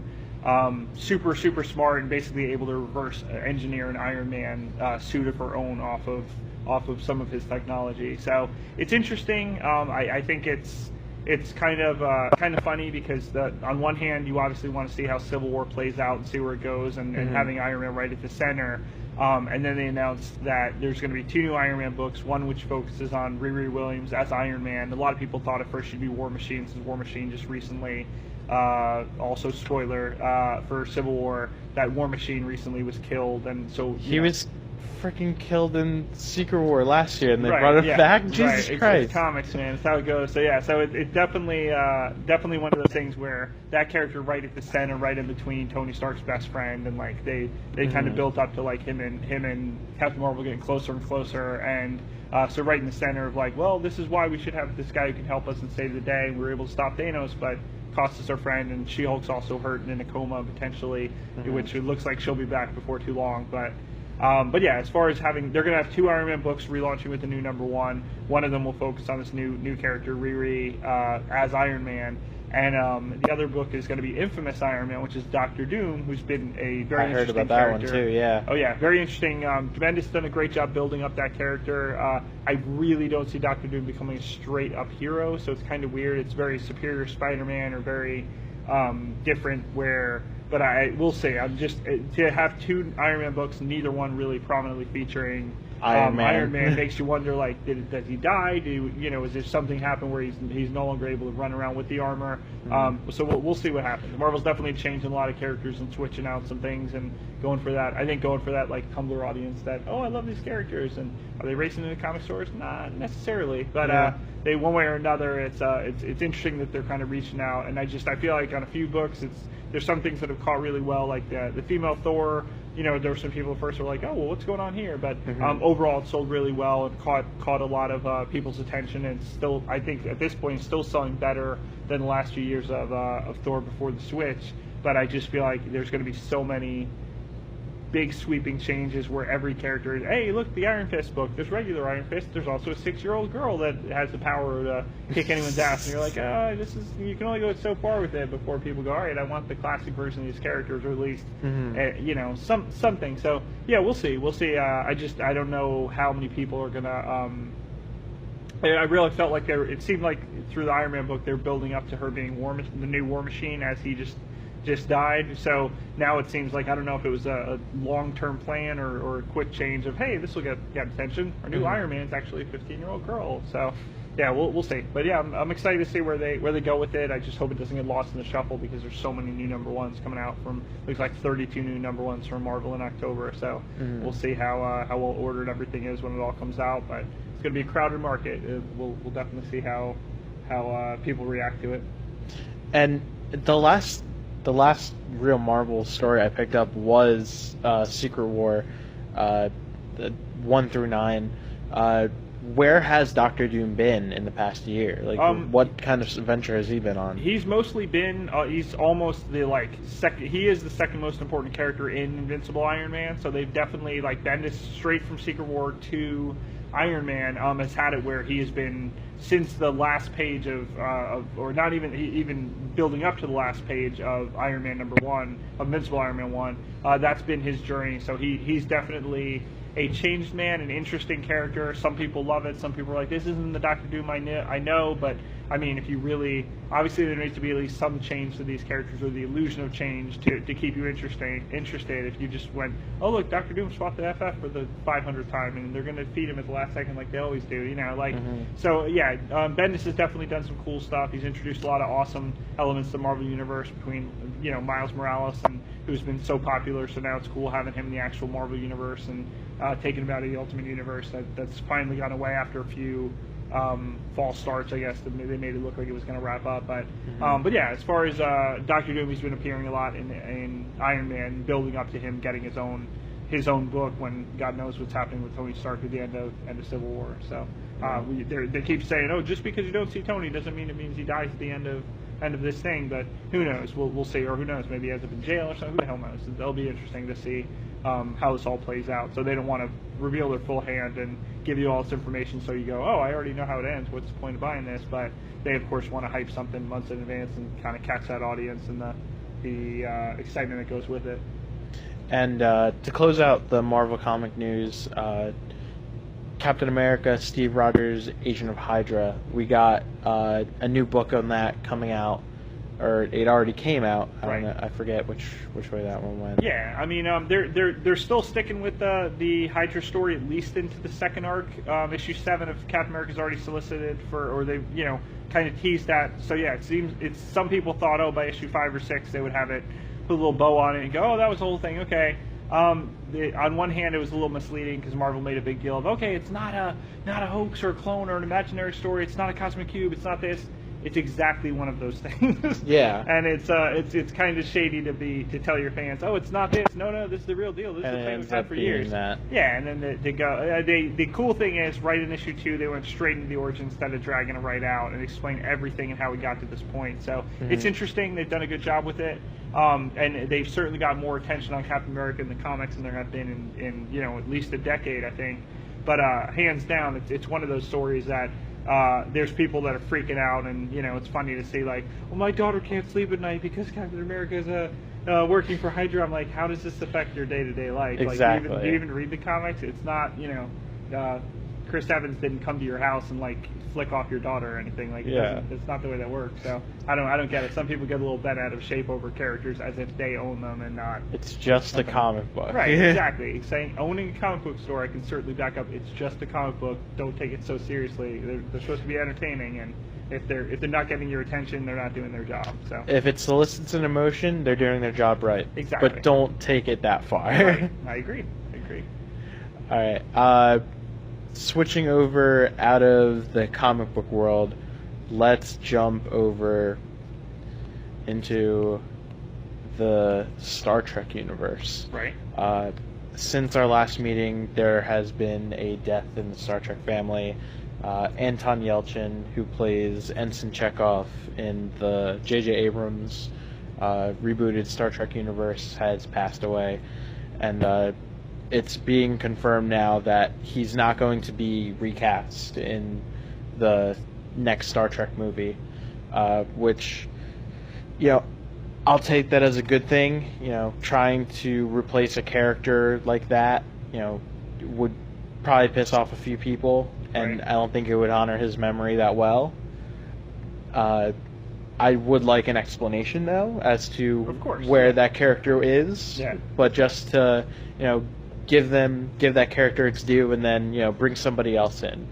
super smart, and basically able to reverse engineer an Iron Man suit of her own off of some of his technology. So it's interesting. I think it's kind of funny because on one hand you obviously want to see how Civil War plays out and see where it goes, and having Iron Man right at the center. And then they announced that there's going to be 2 new Iron Man books, one which focuses on Riri Williams as Iron Man. A lot of people thought at first she'd be War Machine, since War Machine just recently, also spoiler for Civil War, that War Machine recently was killed, and so he was freaking killed in Secret War last year, and they brought him back. Jesus Christ! It's comics, man. That's how it goes. So yeah, it definitely one of those things where that character right at the center, right in between Tony Stark's best friend, and like they kind of built up to like him and Captain Marvel getting closer and closer, and so right in the center of like, well, this is why we should have this guy who can help us and save the day. We were able to stop Thanos, but cost us our friend, and She-Hulk's also hurt and in a coma potentially, which it looks like she'll be back before too long, but yeah, as far as they're going to have 2 Iron Man books relaunching with the new #1. One of them will focus on this new character, Riri, as Iron Man. And the other book is going to be Infamous Iron Man, which is Doctor Doom, who's been a very interesting character. I heard about that one too, yeah. Oh yeah, very interesting. Bendis done a great job building up that character. I really don't see Doctor Doom becoming a straight-up hero, so it's kind of weird. It's very Superior Spider-Man, or very different but I will say, I'm just to have 2 Iron Man books, neither one really prominently featuring Iron Man. Iron Man makes you wonder, like, does he die? Is there something happen where he's no longer able to run around with the armor? So we'll see what happens. Marvel's definitely changing a lot of characters and switching out some things and going for that. I think going for that like Tumblr audience that, oh, I love these characters, and are they racing into comic stores? Not necessarily, but they one way or another. It's interesting that they're kind of reaching out, and I feel like on a few books there's some things that have caught really well, like the female Thor. There were some people at first who were like, oh, well, what's going on here? But overall, it sold really well and caught a lot of people's attention. And still, I think at this point, it's still selling better than the last few years of Thor before the Switch. But I just feel like there's going to be so many big sweeping changes where every character is, hey, look, the Iron Fist book, there's regular Iron Fist, there's also a 6-year-old girl that has the power to kick anyone's ass, and you're like, you can only go so far with it before people go, all right, I want the classic version of these characters, or at least something. So yeah, we'll see. I don't know how many people are gonna I really felt like it seemed like through the Iron Man book they're building up to her being the new War Machine, as he just died. So now it seems like, I don't know if it was a long-term plan or a quick change of, hey, this will get attention. Our new Iron Man is actually a 15-year-old girl. So yeah, we'll see. But yeah, I'm excited to see where they go with it. I just hope it doesn't get lost in the shuffle, because there's so many new #1s coming out from, looks like 32 new #1s from Marvel in October. So we'll see how well ordered everything is when it all comes out. But it's going to be a crowded market. We'll definitely see how people react to it. And the last real Marvel story I picked up was Secret War, 1 through 9. Where has Doctor Doom been in the past year? Like, what kind of adventure has he been on? He's mostly been, he's almost the second. He is the second most important character in Invincible Iron Man. So they've definitely Bendis straight from Secret War to Iron Man has had it where he has been, since the last page of or not even building up to the last page of Iron Man #1, Invincible Iron Man 1. That's been his journey. So he's definitely a changed man, an interesting character. Some people love it. Some people are like, this isn't the Doctor Doom I know. But I mean, if you really, obviously there needs to be at least some change to these characters, or the illusion of change to keep you interested. If you just went, oh look, Doctor Doom swapped the FF for the 500th time, and they're going to feed him at the last second like they always do, So yeah, Bendis has definitely done some cool stuff. He's introduced a lot of awesome elements to the Marvel Universe between Miles Morales, and who's been so popular. So now it's cool having him in the actual Marvel Universe, and taking him out of the Ultimate Universe. That's finally gone away after a few false starts, I guess. They made it look like it was going to wrap up, but yeah, as far as Doctor Doom, he's been appearing a lot in Iron Man, building up to him getting his own book, when God knows what's happening with Tony Stark at the end of Civil War. So they keep saying, oh, just because you don't see Tony doesn't mean it means he dies at the end of this thing, but who knows? We'll see, or who knows? Maybe he ends up in jail or something. Who the hell knows? It'll be interesting to see how this all plays out. So they don't want to reveal their full hand and give you all this information, so you go, oh, I already know how it ends. What's the point of buying this? But they, of course, want to hype something months in advance and kind of catch that audience and the excitement that goes with it. And to close out the Marvel comic news, Captain America, Steve Rogers, Agent of Hydra. We got a new book on that coming out, or it already came out. I don't know, I forget which way that one went. Yeah, I mean, they're still sticking with the Hydra story at least into the second arc. Issue 7 of Captain America is already solicited for, or they kind of teased that. So yeah, it seems some people thought, oh, by issue 5 or 6 they would have it, put a little bow on it and go, oh, that was the whole thing. Okay. On one hand, it was a little misleading because Marvel made a big deal of, okay, it's not a hoax or a clone or an imaginary story. It's not a cosmic cube. It's not this. It's exactly one of those things. Yeah. And it's kind of shady to tell your fans, oh, it's not this. No, this is the real deal. This is the thing we've had for years. That. Yeah, and then they go. The cool thing is, right in issue 2, they went straight into the origin instead of dragging it right out and explain everything and how we got to this point. So it's interesting. They've done a good job with it. And they've certainly got more attention on Captain America in the comics than there have been in at least a decade, I think. But hands down, it's one of those stories that there's people that are freaking out, and it's funny to see, like, well, my daughter can't sleep at night because Captain America is working for Hydra. I'm like, how does this affect your day-to-day life? Exactly. Like, do you even read the comics? It's not, Chris Evans didn't come to your house and like flick off your daughter or anything. Like, it's not the way that works. So I don't get it. Some people get a little bent out of shape over characters as if they own them and not. It's just a comic book. Right, exactly. Saying owning a comic book store, I can certainly back up. It's just a comic book. Don't take it so seriously. They're supposed to be entertaining, and if they're not getting your attention, they're not doing their job. So if it solicits an emotion, they're doing their job right. Exactly. But don't take it that far. Right. I agree. All right. Switching over out of the comic book world, let's jump over into the Star Trek universe. Right. Since our last meeting, there has been a death in the Star Trek family. Anton Yelchin, who plays Ensign Chekhov in the J.J. Abrams rebooted Star Trek universe, has passed away. And it's being confirmed now that he's not going to be recast in the next Star Trek movie, which, I'll take that as a good thing. Trying to replace a character like that, would probably piss off a few people, and right. I don't think it would honor his memory that well. I would like an explanation, though, as to where that character is. Yeah. But just to, give that character its due, and then bring somebody else in.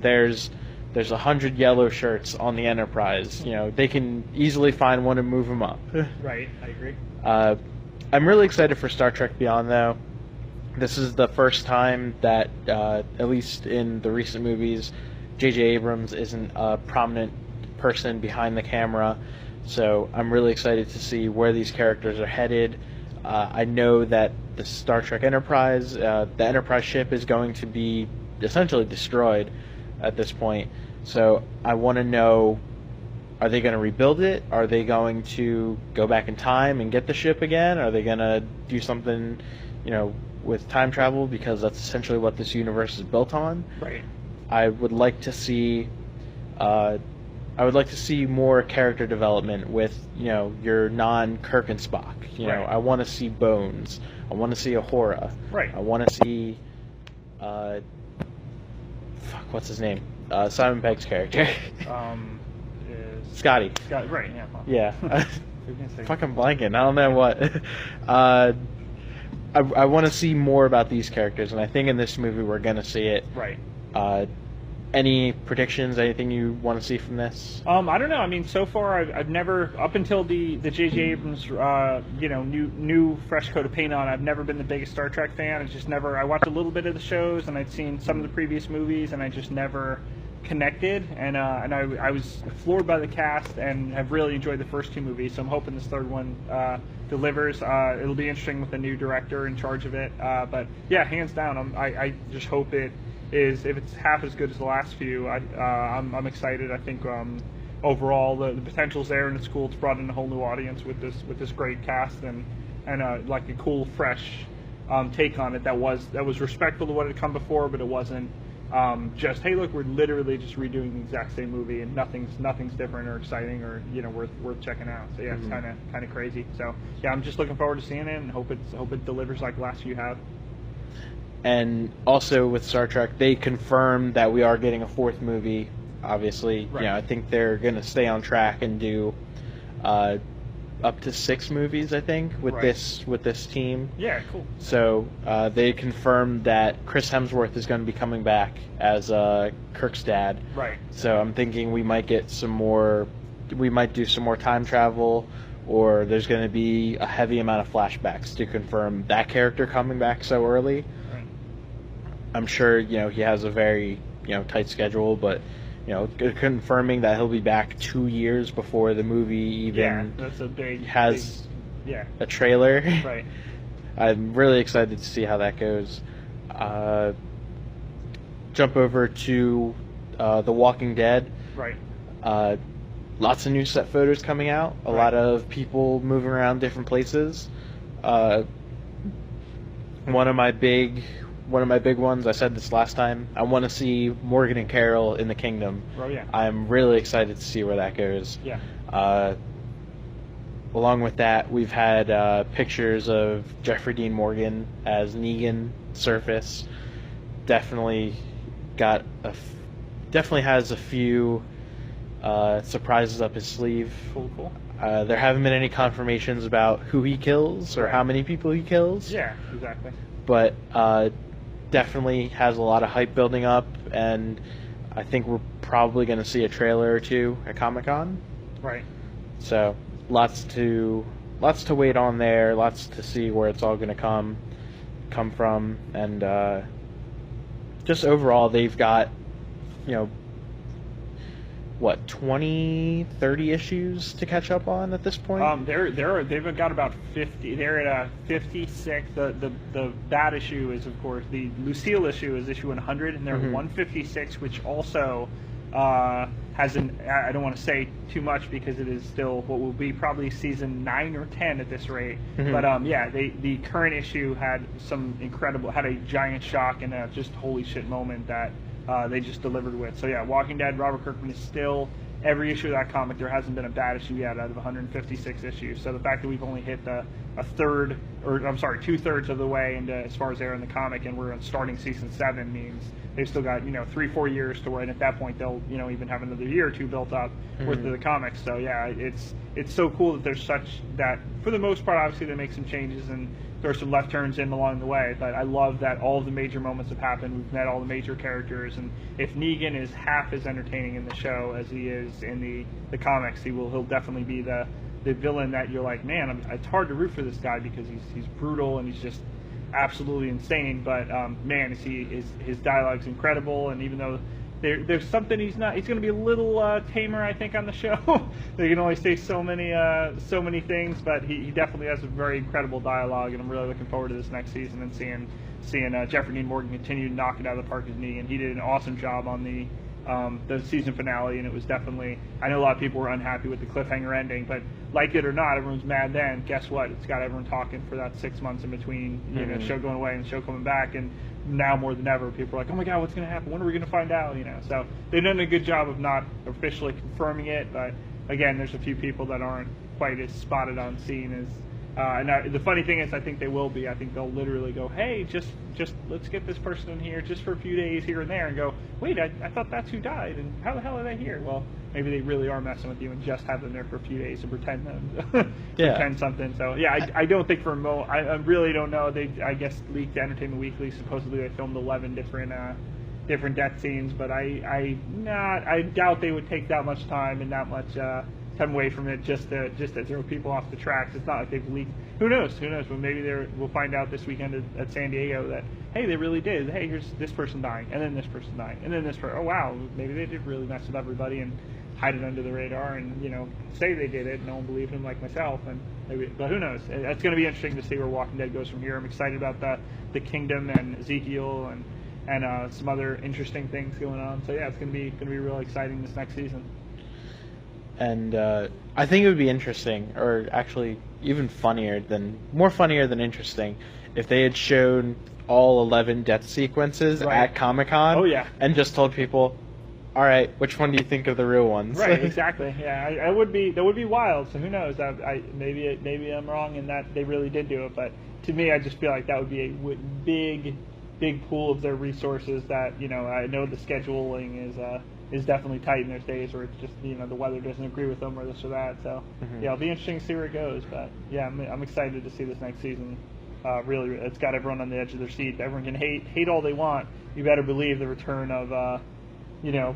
There's 100 yellow shirts on the Enterprise. They can easily find one and move them up. Right, I agree. I'm really excited for Star Trek Beyond, though. This is the first time that, at least in the recent movies, J.J. Abrams isn't a prominent person behind the camera. So I'm really excited to see where these characters are headed. I know that the Star Trek Enterprise, the Enterprise ship, is going to be essentially destroyed at this point. So I want to know, are they going to rebuild it? Are they going to go back in time and get the ship again? Are they going to do something, with time travel? Because that's essentially what this universe is built on. Right. I would like to see more character development with, your non-Kirk and Spock. Right. I want to see Bones. I want to see Uhura. Right. I want to see, what's his name? Simon Pegg's character. Scotty. Right. Yeah. Yeah. Fucking blanking. I don't know what. I want to see more about these characters, and I think in this movie we're gonna see it. Right. Any predictions? Anything you want to see from this? I don't know. I mean, so far I've never, up until the J.J. Abrams, new fresh coat of paint on, I've never been the biggest Star Trek fan. It's just never. I watched a little bit of the shows, and I'd seen some of the previous movies, and I just never connected. And I was floored by the cast, and have really enjoyed the first two movies. So I'm hoping this third one delivers. It'll be interesting with the new director in charge of it. But yeah, hands down, I just hope it is, if it's half as good as the last few, I'm excited. I think overall the potential's there, and it's cool. It's brought in a whole new audience with this great cast, and like a cool, fresh take on it that was respectful to what had come before, but it wasn't just, hey, look, we're literally just redoing the exact same movie, and nothing's different or exciting or worth checking out. So yeah, it's kind of crazy. So yeah, I'm just looking forward to seeing it, and hope it delivers like the last few have. And also with Star Trek, they confirmed that we are getting a fourth movie. Obviously, right. I think they're going to stay on track and do up to 6 movies. I think with right. this team. Yeah, cool. So they confirmed that Chris Hemsworth is going to be coming back as Kirk's dad. Right. So I'm thinking we might get some more. We might do some more time travel, or there's going to be a heavy amount of flashbacks to confirm that character coming back so early. I'm sure, he has a very, tight schedule, but, confirming that he'll be back 2 years before the movie even that's a has big, a trailer. Right. I'm really excited to see how that goes. Jump over to The Walking Dead. Right. Lots of new set photos coming out. A lot of people moving around different places. One of my big ones, I said this last time, I want to see Morgan and Carol in the Kingdom. Oh, yeah. I'm really excited to see where that goes. Yeah. Along with that, we've had pictures of Jeffrey Dean Morgan as Negan surface. Definitely got definitely has a few surprises up his sleeve. Cool. There haven't been any confirmations about who he kills or how many people he kills. Yeah, exactly. But definitely has a lot of hype building up, and I think we're probably going to see a trailer or two at Comic-Con. Right. So lots to wait on there. Lots to see where it's all going to come from, and just overall, they've got 20, 30 issues to catch up on at this point? They've got about 50. They're at 56. The bad issue is, of course, the Lucille issue is issue 100, and they're 156, which also has I don't want to say too much because it is still what will be probably season 9 or 10 at this rate. But the current issue had a giant shock and a just holy shit moment that they just delivered with. So yeah, Walking Dead, Robert Kirkman is still every issue of that comic. There hasn't been a bad issue yet out of 156 issues. So the fact that we've only hit two-thirds of the way into as far as they're in the comic, and we're starting season 7 means they've still got 3-4 years to wait. And at that point, they'll even have another year or two built up worth of the comics. So yeah, it's so cool that there's such that for the most part. Obviously, they make some changes and there's some left turns in along the way, but I love that all of the major moments have happened. We've met all the major characters, and if Negan is half as entertaining in the show as he is in the comics, he'll definitely be the villain that you're like, man, it's hard to root for this guy because he's brutal and he's just absolutely insane. But man, his dialogue's incredible, and even though there's something he's going to be a little tamer, I think, on the show. They can only say so many things, but he definitely has a very incredible dialogue, and I'm really looking forward to this next season and seeing Jeffrey Dean Morgan continue to knock it out of the park as Negan. He did an awesome job on the season finale, and it was definitely, I know a lot of people were unhappy with the cliffhanger ending, but like it or not, everyone's mad then. Guess what? It's got everyone talking for that 6 months in between the show going away and the show coming back, and now more than ever, people are like, oh my god, what's going to happen? When are we going to find out? So they've done a good job of not officially confirming it, but again, there's a few people that aren't quite as spotted on scene as. The funny thing is, I think they will be. I think they'll literally go, hey, just let's get this person in here just for a few days here and there, and go, wait, I thought that's who died, and how the hell are they here? Well, maybe they really are messing with you and just have them there for a few days and pretend pretend something. So yeah, I don't think for a moment. I really don't know. They, I guess, leaked to Entertainment Weekly. Supposedly they filmed 11 different death scenes, but I doubt they would take that much time and that much time away from it just to throw people off the tracks. It's not like they've leaked. Who knows? But maybe we'll find out this weekend at San Diego that, hey, they really did. Hey, here's this person dying, and then this person dying, and then this person. Oh wow, maybe they did really mess with everybody and hide it under the radar, and say they did it. And no one believed them, like myself. And maybe, but who knows? It's going to be interesting to see where Walking Dead goes from here. I'm excited about the Kingdom and Ezekiel and some other interesting things going on. So yeah, it's going to be real exciting this next season. And I think it would be interesting, or actually even more funnier than interesting, if they had shown all 11 death sequences at Comic-Con. Oh yeah. And just told people, all right, which one do you think are the real ones? Right, exactly. Yeah, that would be wild. So who knows? Maybe I'm wrong in that they really did do it, but to me, I just feel like that would be a big pool of their resources. That I know the scheduling is definitely tight in those days where it's just the weather doesn't agree with them or this or that. So yeah, it'll be interesting to see where it goes. But yeah, I'm excited to see this next season. Really, it's got everyone on the edge of their seat. Everyone can hate all they want. You better believe the return of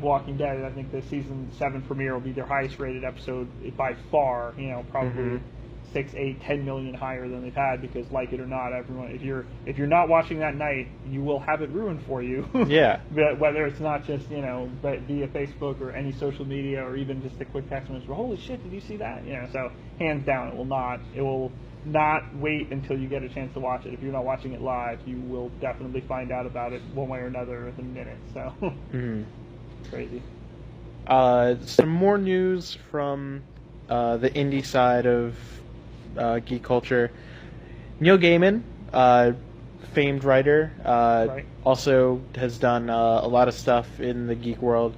Walking Dead. I think the season 7 premiere will be their highest rated episode by far. Probably 6, 8, 10 million higher than they've had, because like it or not, everyone, if you're not watching that night, you will have it ruined for you. Yeah. But whether it's not just but via Facebook or any social media or even just a quick text message, holy shit, did you see that? So hands down, it will not wait until you get a chance to watch it. If you're not watching it live, you will definitely find out about it one way or another within minutes. So crazy. Some more news from the indie side of geek culture. Neil Gaiman, famed writer, also has done a lot of stuff in the geek world.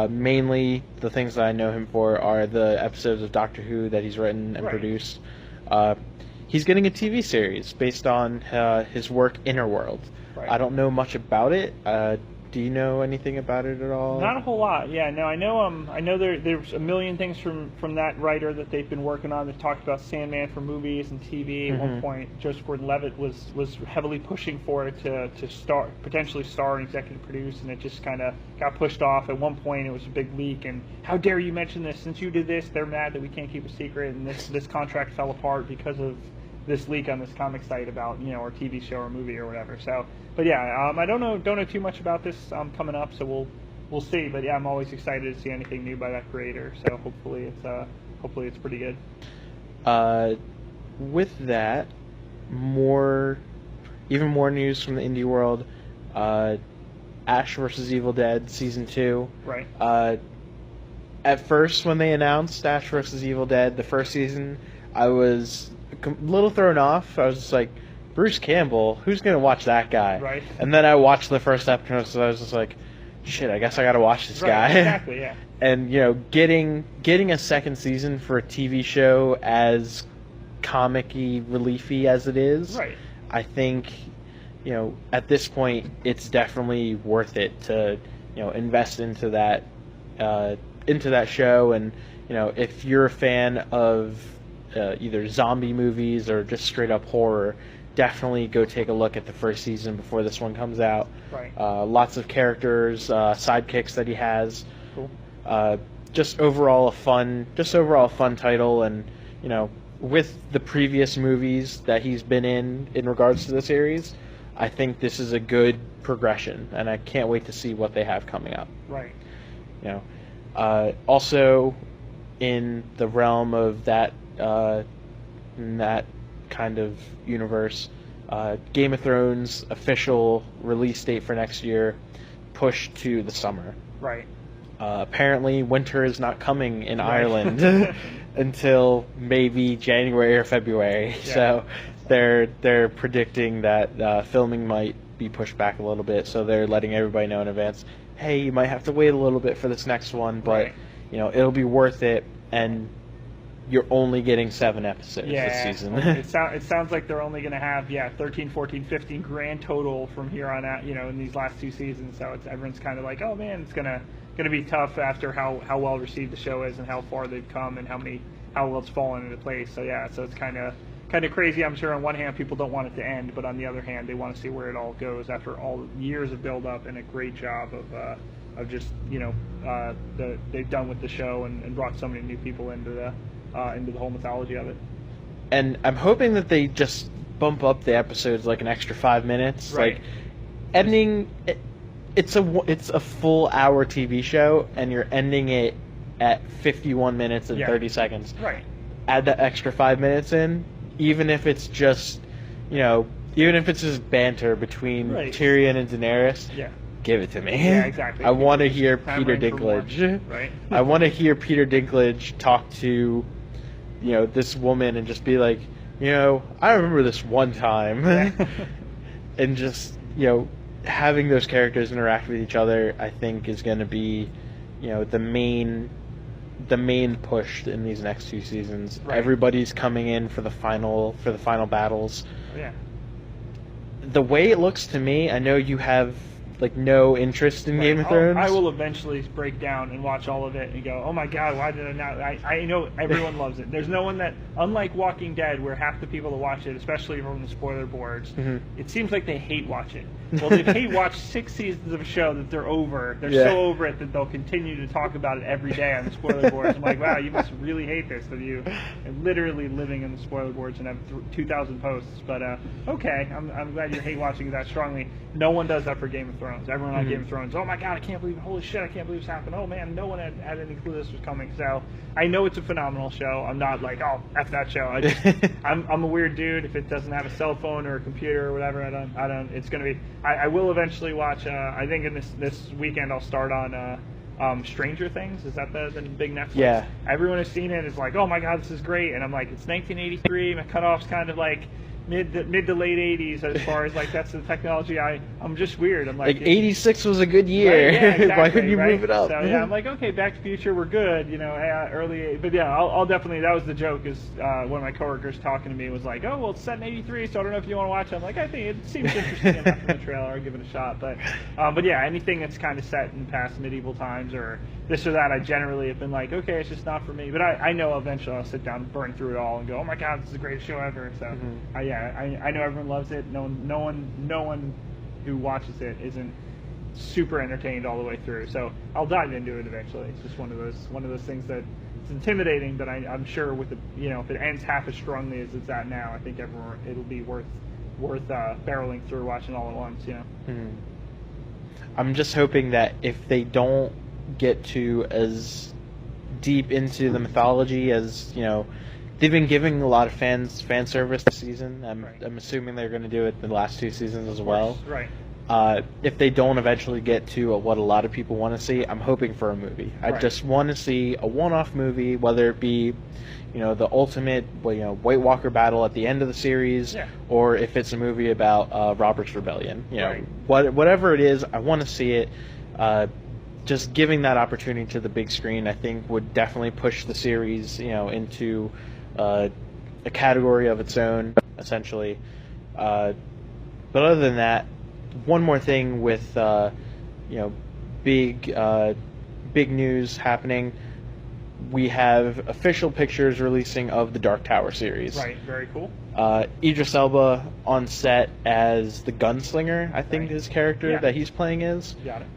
Mainly the things that I know him for are the episodes of Doctor Who that he's written and produced. He's getting a TV series based on his work Inner World. I don't know much about it. Do you know anything about it at all? Not a whole lot. Yeah, no, I know. I know there's a million things from that writer that they've been working on. They talked about Sandman for movies and TV. At one point, Joseph Gordon-Levitt was heavily pushing for it to potentially star and executive produce, and it just kind of got pushed off. At one point, it was a big leak, and how dare you mention this? Since you did this, they're mad that we can't keep a secret, and this contract fell apart because of this leak on this comic site about our TV show or movie or whatever. So, but yeah, I don't know too much about this coming up, so we'll see. But yeah, I'm always excited to see anything new by that creator. So hopefully it's pretty good. With that, even more news from the indie world. Ash vs. Evil Dead Season 2. Right. At first, when they announced Ash vs. Evil Dead, the first season, I was a little thrown off. I was just like, Bruce Campbell, who's going to watch that guy? Right. And then I watched the first episode, so I was just like, shit, I guess I got to watch this guy. Exactly, yeah. And, getting a second season for a TV show as comic-y, relief-y as it is, right. I think, at this point, it's definitely worth it to, invest into that show. And, if you're a fan of either zombie movies or just straight up horror, definitely go take a look at the first season before this one comes out. Right. Lots of characters, sidekicks that he has. Cool. Just overall a fun title, and with the previous movies that he's been in regards to the series, I think this is a good progression, and I can't wait to see what they have coming up. Right. Also, in the realm of that kind of universe, Game of Thrones official release date for next year pushed to the summer. Right. Apparently, winter is not coming in Ireland until maybe January or February. Yeah. So they're predicting that filming might be pushed back a little bit. So they're letting everybody know in advance. Hey, you might have to wait a little bit for this next one, but it'll be worth it. And you're only getting 7 episodes this season. It sounds like they're only going to have 13, 14, 15 grand total from here on out. In these last 2 seasons. So everyone's kind of like, oh man, it's gonna be tough after how well received the show is and how far they've come and how well it's fallen into place. So so it's kind of crazy. I'm sure on one hand people don't want it to end, but on the other hand they want to see where it all goes after all years of build up and a great job of just they've done with the show and brought so many new people into the whole mythology of it. And I'm hoping that they just bump up the episodes like an extra 5 minutes. Right. Like ending, it's a full hour TV show, and you're ending it at 51 minutes and 30 seconds. Right. Add that extra 5 minutes in, even if it's just banter between Tyrion and Daenerys. Yeah. Give it to me. Yeah, exactly. I want to hear Peter Dinklage. Right. I want to hear Peter Dinklage talk to, this woman and just be like, I remember this one time, and just, having those characters interact with each other, I think is going to be, the main push in these next 2 seasons. Right. Everybody's coming in for the final battles. Oh, yeah. The way it looks to me, I know you have no interest in Game of Thrones. I will eventually break down and watch all of it and go, oh my god, why did I not? I know everyone loves it. There's no one that, unlike Walking Dead, where half the people that watch it, especially from the spoiler boards, it seems like they hate watch it. Well, they've hate watched 6 seasons of a show that they're over. They're so over it that they'll continue to talk about it every day on the spoiler boards. I'm like, wow, you must really hate this, that you are literally living in the spoiler boards and have 2,000 posts. But okay, I'm glad you're hate watching it that strongly. No one does that for Game of Thrones. Everyone on Game of Thrones, oh my god, I can't believe it. Holy shit, I can't believe this happened. Oh man, no one had any clue this was coming. So I know it's a phenomenal show. I'm not like, oh, F that show. I'm a weird dude. If it doesn't have a cell phone or a computer or whatever, I don't. It's gonna be. I will eventually watch. I think in this weekend I'll start on Stranger Things. Is that the big Netflix? Yeah. Everyone has seen it. Is like, oh my god, this is great. And I'm like, it's 1983. My cutoff's kind of like mid to late 80s as far as like that's the technology. I'm just weird. I'm like 86 was a good year. Right, yeah, exactly, Why couldn't you right? move it up? So yeah, I'm like, okay, Back to the Future, we're good, early. But yeah, I'll definitely. That was the joke. Is one of my coworkers talking to me was like, oh well, it's set in '83, so I don't know if you want to watch it. I'm like, I think it seems interesting enough from the trailer. I'll give it a shot. But yeah, anything that's kind of set in past medieval times or this or that, I generally have been like, okay, it's just not for me. But I know eventually I'll sit down and burn through it all and go, oh my god, this is the greatest show ever. So I know everyone loves it. No one who watches it isn't super entertained all the way through. So I'll dive into it eventually. It's just one of those things that it's intimidating, but I'm sure with the if it ends half as strongly as it's at now, I think it'll be worth barreling through watching all at once. I'm just hoping that if they don't get to as deep into the mythology as they've been giving a lot of fan service this season. I'm assuming they're going to do it the last 2 seasons as well. Right. If they don't eventually get to what a lot of people want to see, I'm hoping for a movie. I just want to see a one-off movie, whether it be, the ultimate, White Walker battle at the end of the series, or if it's a movie about Robert's Rebellion. Whatever it is, I want to see it. Just giving that opportunity to the big screen, I think, would definitely push the series, into a category of its own, essentially. But other than that, one more thing with big news happening. We have official pictures releasing of the Dark Tower series. Right, very cool. Idris Elba on set as the gunslinger, I think his character that he's playing is. Got it.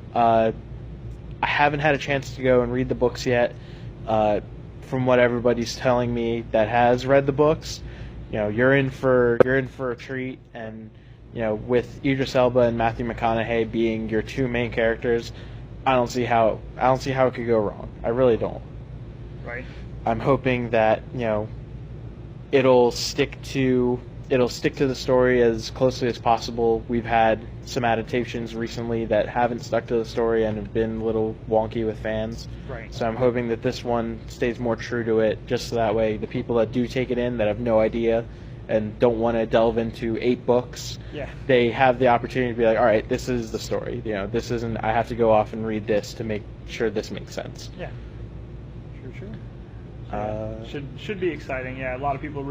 I haven't had a chance to go and read the books yet. From what everybody's telling me that has read the books, you're in for a treat. And with Idris Elba and Matthew McConaughey being your 2 main characters, I don't see how it could go wrong. I really don't. Right. I'm hoping that it'll stick to the story as closely as possible. We've had some adaptations recently that haven't stuck to the story and have been a little wonky with fans. Right. So I'm hoping that this one stays more true to it, just so that way the people that do take it in, that have no idea and don't want to delve into 8 books, they have the opportunity to be like, all right, this is the story. This isn't, I have to go off and read this to make sure this makes sense. Yeah. Should be exciting. Yeah, a lot of people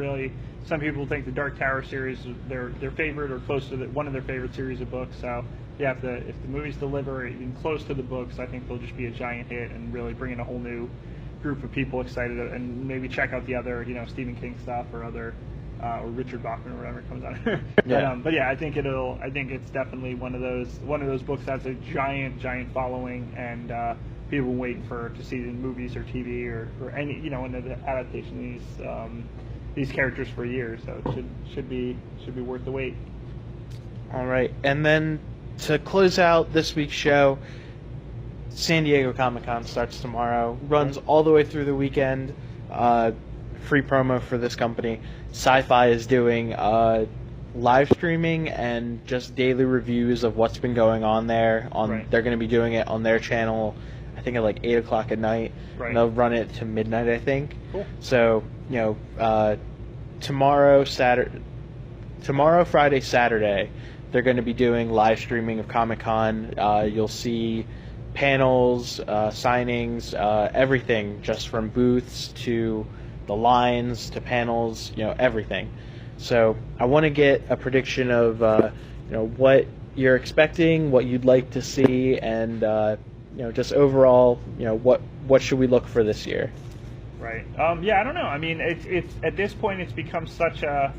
some people think the Dark Tower series is their favorite or close to one of their favorite series of books. So yeah, if the movies deliver even close to the books, I think they'll just be a giant hit and really bring in a whole new group of people excited and maybe check out the other Stephen King stuff or other or Richard Bachman or whatever comes out. But yeah, I think it's definitely one of those books that's a giant following and people waiting to see it in movies or TV or any an adaptation of these characters for years. So it should be worth the wait. All right, and then to close out this week's show, San Diego Comic-Con starts tomorrow, runs all the way through the weekend. Free promo for this company. Sci-Fi is doing live streaming and just daily reviews of what's been going on there. They're going to be doing it on their channel, I think at like 8 o'clock at night. Right. And they'll run it to midnight, I think. Cool. So, tomorrow, Friday, Saturday, they're going to be doing live streaming of Comic-Con. You'll see panels, signings, everything, just from booths to the lines to panels, everything. So I want to get a prediction of, what you're expecting, what you'd like to see, and just overall, what should we look for this year? Right. Yeah, I don't know. I mean, it's at this point it's become such a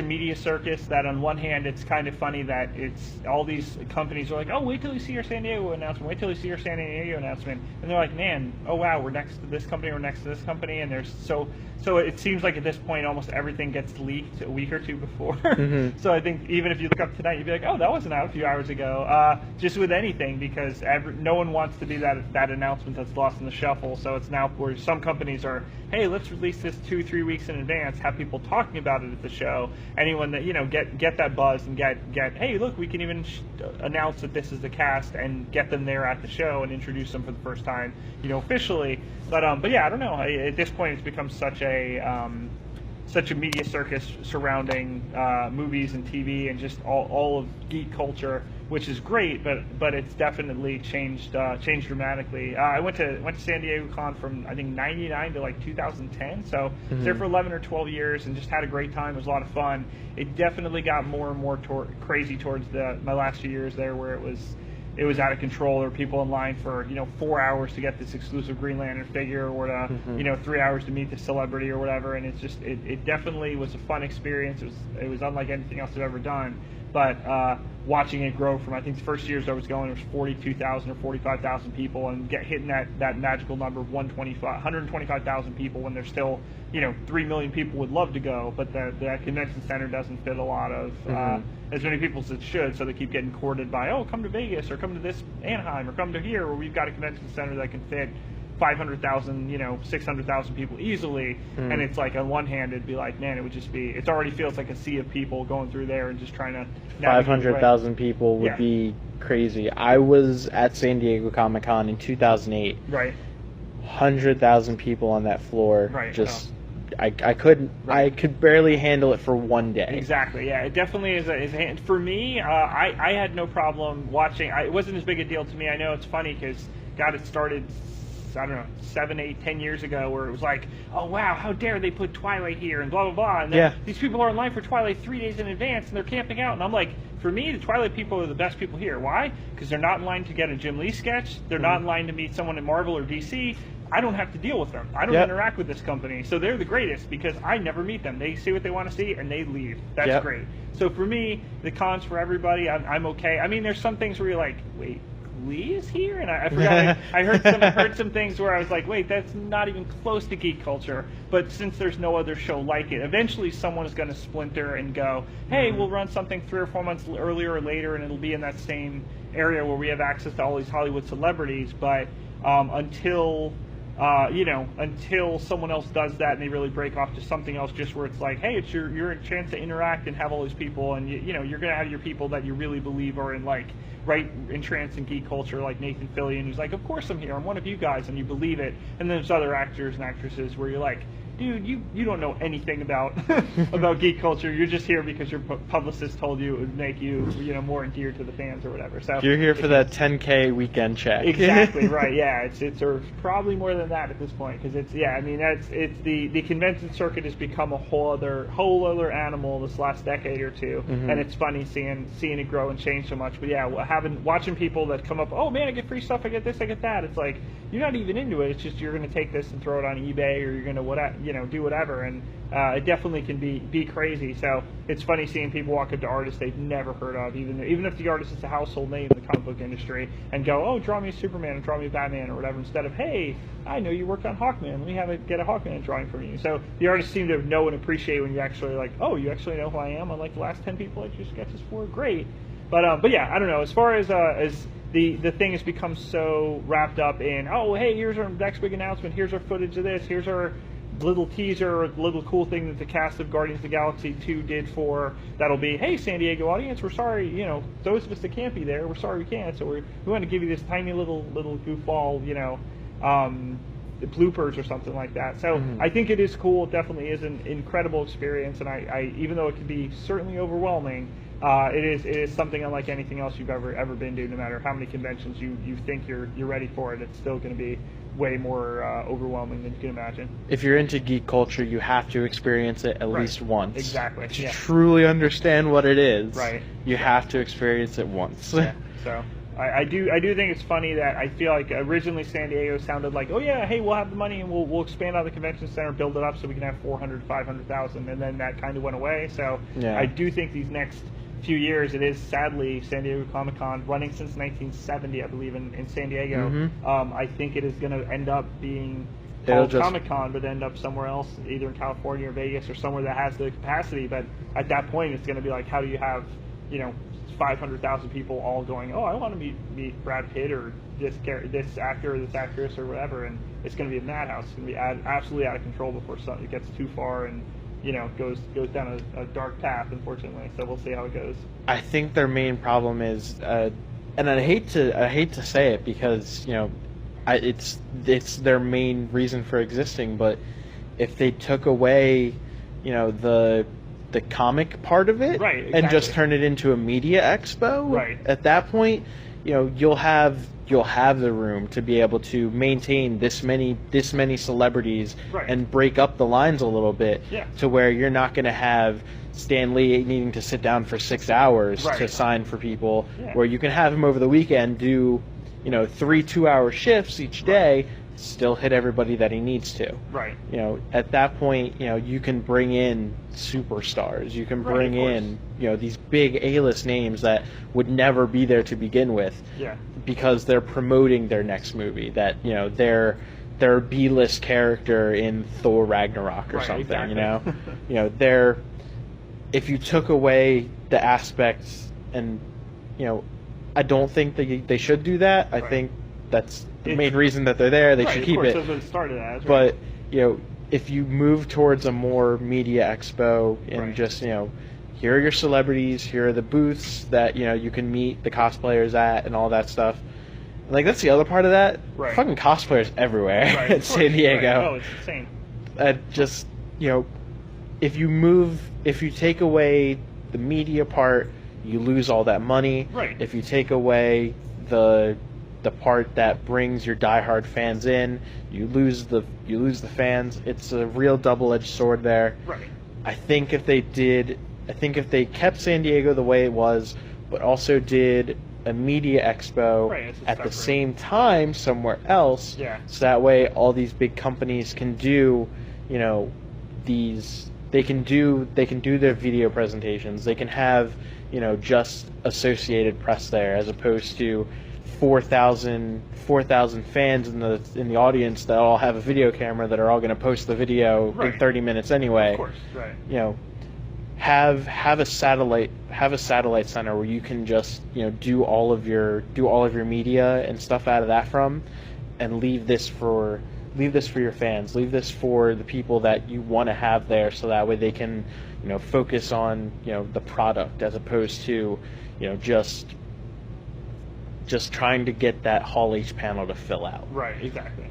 media circus that on one hand it's kind of funny that it's all these companies are like, oh, wait till you see our San Diego announcement, wait till you see our San Diego announcement, and they're like, man, oh wow, we're next to this company, we're next to this company, and there's so it seems like at this point almost everything gets leaked a week or two before. Mm-hmm. So I think even if you look up tonight, you'd be like, oh, that wasn't out a few hours ago. Just with anything, because no one wants to be that announcement that's lost in the shuffle. So it's now where some companies are, hey, let's release this 2-3 weeks in advance, have people talking about it at the show. Anyone that get that buzz and get hey, look, we can even announce that this is the cast and get them there at the show and introduce them for the first time, officially. But yeah, I don't know. At this point, it's become such a such a media circus surrounding movies and TV and just all of geek culture, which is great, but it's definitely changed dramatically. I went to San Diego Con from I think '99 to like 2010, so was there for 11 or 12 years and just had a great time. It was a lot of fun. It definitely got more and more crazy towards my last few years there, where it was out of control. There were people in line for 4 hours to get this exclusive Green Lantern figure, or to 3 hours to meet the celebrity or whatever. And it's just it definitely was a fun experience. It was unlike anything else I've ever done. But watching it grow from, I think the first years I was going, there was 42,000 or 45,000 people, and hitting that magical number of 125,000 people when there's still 3 million people would love to go, but the convention center doesn't fit a lot of as many people as it should, so they keep getting courted by, oh, come to Vegas, or come to this Anaheim, or come to here, where we've got a convention center that can fit 500,000, 600,000 people easily. And it's like, on one hand, it'd be like, man, it already feels like a sea of people going through there and just trying to 500,000 people would be crazy. I was at San Diego Comic-Con in 2008. Right. 100,000 people on that floor. Right. Just, I could barely handle it for one day. Exactly. Yeah, it definitely is. For me, I had no problem watching. It wasn't as big a deal to me. I know it's funny because, God, it started, I don't know, 7, 8, 10 years ago, where it was like, oh wow, how dare they put Twilight here and blah blah blah, and then these people are in line for Twilight 3 days in advance and they're camping out, and I'm like, for me, the Twilight people are the best people here. Why? Because they're not in line to get a Jim Lee sketch. They're not in line to meet someone at Marvel or DC. I don't have to deal with them. I don't interact with this company, so they're the greatest because I never meet them. They see what they want to see and they leave. That's great. So for me, the con's for everybody. I'm okay. I mean, there's some things where you're like, wait, Lee is here, and I forgot. I heard some things where I was like, wait, that's not even close to geek culture. But since there's no other show like it, eventually someone is going to splinter and go, hey, we'll run something 3 or 4 months earlier or later, and it'll be in that same area where we have access to all these Hollywood celebrities. But until someone else does that and they really break off to something else, just where it's like, hey, it's your chance to interact and have all these people, and you're going to have your people that you really believe are entranced in geek culture, like Nathan Fillion, who's like, of course I'm here, I'm one of you guys, and you believe it. And then there's other actors and actresses where you're like, dude, you don't know anything about about geek culture. You're just here because your publicist told you it would make you more endeared to the fans or whatever. So you're here for that 10K weekend check. Exactly right. Yeah, it's probably more than that at this point, because it's the convention circuit has become a whole other animal this last decade or two, and it's funny seeing it grow and change so much. But yeah, watching people that come up, oh man, I get free stuff, I get this, I get that. It's like, you're not even into it. It's just you're going to take this and throw it on eBay, or you're going to do whatever, and it definitely can be crazy. So it's funny seeing people walk up to artists they've never heard of, even if the artist is a household name in the comic book industry, and go, oh, draw me a Superman and draw me a Batman or whatever, instead of, hey, I know you worked on Hawkman, let me get a Hawkman drawing from you. So the artists seem to know and appreciate when you actually like, oh, you actually know who I am, unlike the last 10 people I drew sketches for. Great. But yeah, I don't know, as far as the thing has become so wrapped up in, oh, hey, here's our next big announcement, here's our footage of this, here's our little teaser, or little cool thing that the cast of Guardians of the Galaxy 2 did for, that'll be, hey, San Diego audience, we're sorry, those of us that can't be there, we're sorry we can't, so we want to give you this tiny little goofball, bloopers or something like that. So I think it is cool. It definitely is an incredible experience, and I even though it can be certainly overwhelming, it is something unlike anything else you've ever been to. No matter how many conventions you think you're ready for it, it's still going to be way more overwhelming than you can imagine. If you're into geek culture, you have to experience it at least once. Exactly. To truly understand what it is, you have to experience it once. Yeah. So I do think it's funny that I feel like originally San Diego sounded like, oh yeah, hey, we'll have the money and we'll expand on the convention center, build it up so we can have 400, 500,000, and then that kind of went away. So I do think these next few years, it is sadly San Diego Comic-Con, running since 1970, I believe, in San Diego. I think it is going to end up being called Comic-Con, but end up somewhere else, either in California or Vegas or somewhere that has the capacity. But at that point, it's going to be like, how do you have 500,000 people all going, oh, I want to meet Brad Pitt or this actor or this actress or whatever, and it's going to be a madhouse. It's going to be absolutely out of control before it gets too far and goes down a dark path, unfortunately. So we'll see how it goes. I think their main problem is, and I hate to say it because it's their main reason for existing, but if they took away the comic part of it, Right, and just exactly. turn it into a media expo. Right. At that point, you'll have the room to be able to maintain this many celebrities, Right. and break up the lines a little bit, Yeah. to where you're not going to have Stan Lee needing to sit down for 6 hours Right. to sign for people, Yeah. where you can have him over the weekend do 3 2-hour shifts each day, still hit everybody that he needs to. Right. At that point, you can bring in superstars. You can Right, bring of in, these big A-list names that would never be there to begin with, Yeah. because they're promoting their next movie. That they're a B-list character in Thor Ragnarok or Right, something. exactly. They're, if you took away the aspects, and I don't think they should do that. I Right. think that's the main reason that they're there. They Right, should of keep course, it. that's what it started as. Right? But if you move towards a more media expo, and Right. just here are your celebrities, here are the booths that you can meet the cosplayers at, and all that stuff. Like, that's the other part of that. Right. Fucking cosplayers everywhere Right, at of San course, Diego. Right. Oh, it's insane. Just if you take away the media part, you lose all that money. Right. If you take away the part that brings your diehard fans in, you lose the fans. It's a real double-edged sword there. Right. I think if they kept San Diego the way it was, but also did a media expo Right, it's a at the separate- same time somewhere else, Yeah. so that way all these big companies can do, they can do their video presentations. They can have, just Associated Press there, as opposed to 4,000 fans in the audience that all have a video camera that are all going to post the video Right. in 30 minutes anyway. Of course. Right. Have a satellite center where you can just do all of your media and stuff out of that from, and leave this for your fans, leave this for the people that you want to have there, so that way they can focus on the product, as opposed to just trying to get that Hall H panel to fill out. Right. Exactly.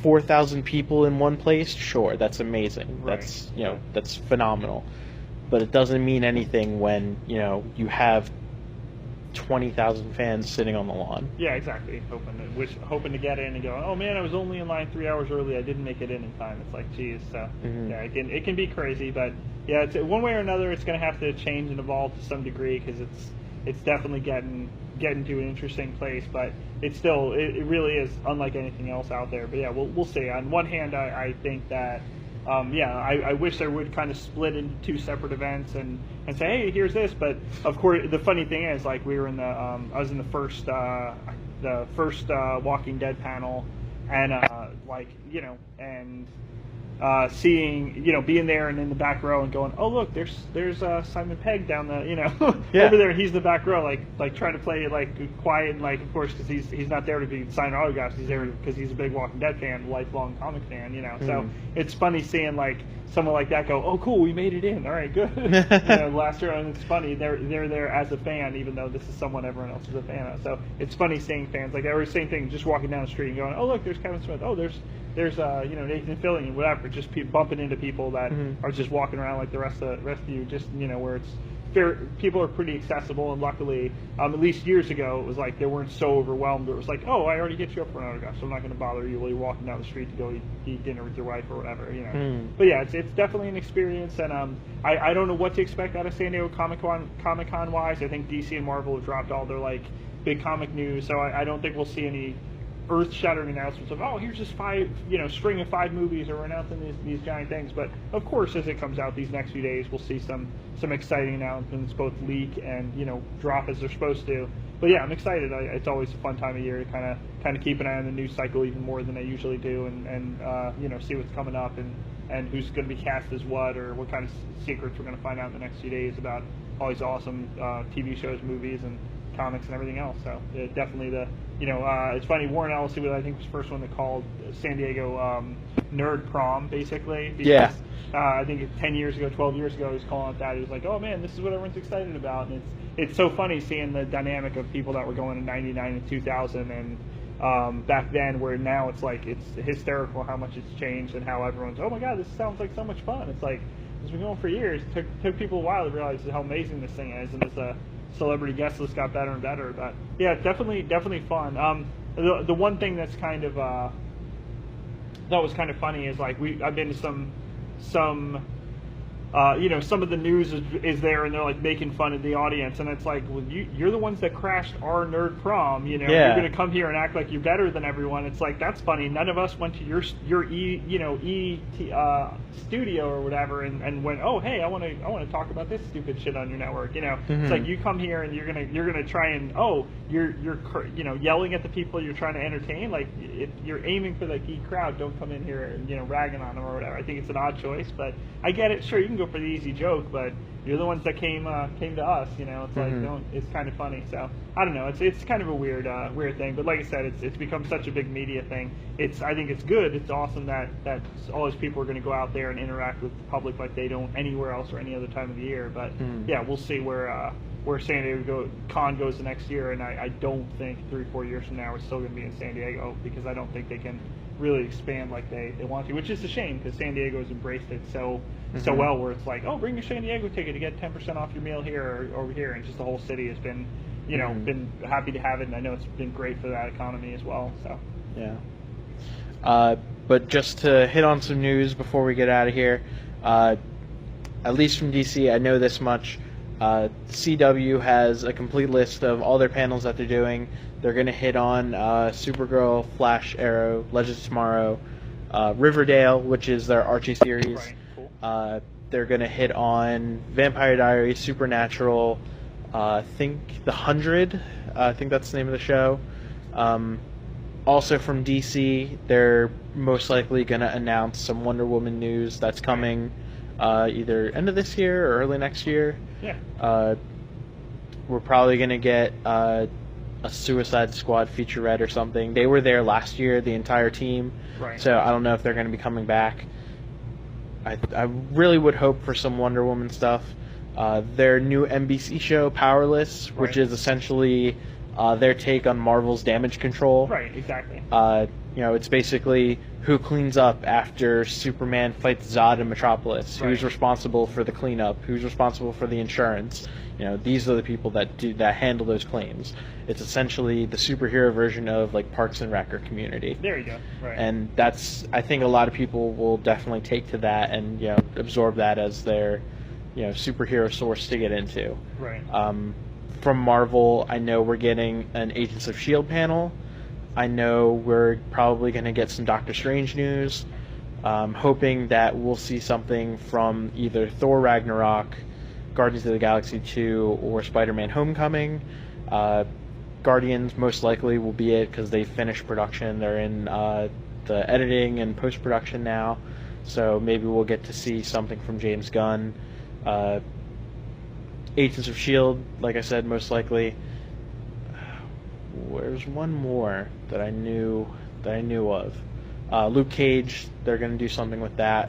4,000 people in one place, sure, that's amazing. Right. That's phenomenal. But it doesn't mean anything when you have 20,000 fans sitting on the lawn. Yeah, exactly. Hoping to get in and go, oh man, I was only in line 3 hours early. I didn't make it in time. It's like, geez. So yeah, it can be crazy, but yeah, it's one way or another. It's going to have to change and evolve to some degree, because it's definitely getting to an interesting place. But it's still it really is unlike anything else out there. But yeah, we'll see. On one hand, I think that. I wish there would kind of split into two separate events and say, hey, here's this. But of course, the funny thing is, like, we were in I was in the first Walking Dead panel, and seeing, being there and in the back row and going, oh look, there's Simon Pegg down the, Yeah. over there. He's in the back row, like trying to play it like quiet, and like, of course, because he's not there to be signing autographs. He's there because he's a big Walking Dead fan, lifelong comic fan. So it's funny seeing like someone like that go, oh cool, we made it in. All right, good. Last year, and it's funny they're there as a fan, even though this is someone everyone else is a fan of. So it's funny seeing fans like every same thing, just walking down the street and going, oh look, there's Kevin Smith. Oh, there's Nathan Fillion and whatever, just bumping into people that are just walking around like the rest of you, just where it's fair. People are pretty accessible, and luckily, at least years ago, it was like they weren't so overwhelmed. It was like, oh, I already get you up for an autograph, so I'm not going to bother you while you're walking down the street to go eat dinner with your wife or whatever, But yeah, it's definitely an experience, and I don't know what to expect out of San Diego Comic-Con wise. I think DC and Marvel have dropped all their like big comic news, so I don't think we'll see any earth-shattering announcements of, oh, here's this string of 5 movies, or we're announcing these giant things. But of course, as it comes out these next few days, we'll see some exciting announcements both leak and drop as they're supposed to. But yeah, I'm excited. It's always a fun time of year to kind of keep an eye on the news cycle even more than I usually do, and see what's coming up and who's going to be cast as what, or what kind of secrets we're going to find out in the next few days about all these awesome TV shows, movies, and comics and everything else. So definitely it's funny, Warren Ellis, who I think was the first one that called San Diego Nerd Prom, basically. Because, yeah. I think 10 years ago, 12 years ago, he was calling it that. He was like, oh man, this is what everyone's excited about. And it's so funny seeing the dynamic of people that were going in 99 and 2000 and back then, where now it's like, it's hysterical how much it's changed and how everyone's, oh my god, this sounds like so much fun. It's like, It's been going for years. It took people a while to realize how amazing this thing is, and as a celebrity guest list got better and better. But yeah, definitely fun. The one thing that's kind of thought was kind of funny is like I've been to some some of the news is there, and they're like making fun of the audience, and it's like, well, you're the ones that crashed our nerd prom. You're going to come here and act like you're better than everyone. It's like, that's funny. None of us went to your studio or whatever and went, oh hey, I want to talk about this stupid shit on your network. It's like you come here and you're gonna try and you're yelling at the people you're trying to entertain. Like, if you're aiming for the geek crowd, don't come in here and ragging on them or whatever. I think it's an odd choice, but I get it. Sure, you can go for the easy joke, but you're the ones that came to us. It's like, it's kind of funny. So I don't know. It's kind of a weird thing. But like I said, it's become such a big media thing. I think it's good. It's awesome that all these people are going to go out there and interact with the public like they don't anywhere else or any other time of the year. But yeah, we'll see where San Diego Con goes the next year. And I don't think 3-4 years from now we're still going to be in San Diego, because I don't think they can really expand like they want to, which is a shame, because San Diego has embraced it so well, where it's like, oh, bring your San Diego ticket to get 10% off your meal here or over here, and just the whole city has been been happy to have it, and I know it's been great for that economy as well. So yeah. But just to hit on some news before we get out of here, at least from DC, I know this much. CW has a complete list of all their panels that they're doing. They're going to hit on Supergirl, Flash, Arrow, Legends of Tomorrow, Riverdale, which is their Archie series. Right. Cool. They're going to hit on Vampire Diaries, Supernatural, I think The 100, I think that's the name of the show. Also from DC, they're most likely going to announce some Wonder Woman news that's coming either end of this year or early next year. Yeah. We're probably going to get a Suicide Squad featurette or something. They were there last year, the entire team. Right. So I don't know if they're going to be coming back. I really would hope for some Wonder Woman stuff. Their new NBC show, Powerless, which is essentially their take on Marvel's Damage Control. Right, exactly. It's basically who cleans up after Superman fights Zod in Metropolis, who's responsible for the cleanup, who's responsible for the insurance. These are the people that handle those claims. It's essentially the superhero version of like Parks and Rec or Community. There you go. Right. And I think a lot of people will definitely take to that and absorb that as their superhero source to get into. Right. From Marvel, I know we're getting an Agents of S.H.I.E.L.D. panel. I know we're probably going to get some Doctor Strange news. Hoping that we'll see something from either Thor Ragnarok, Guardians of the Galaxy 2, or Spider-Man Homecoming. Guardians most likely will be it, because they finished production. They're in the editing and post-production now. So maybe we'll get to see something from James Gunn. Agents of S.H.I.E.L.D., like I said, most likely. There's one more that I knew of. Luke Cage, they're going to do something with that.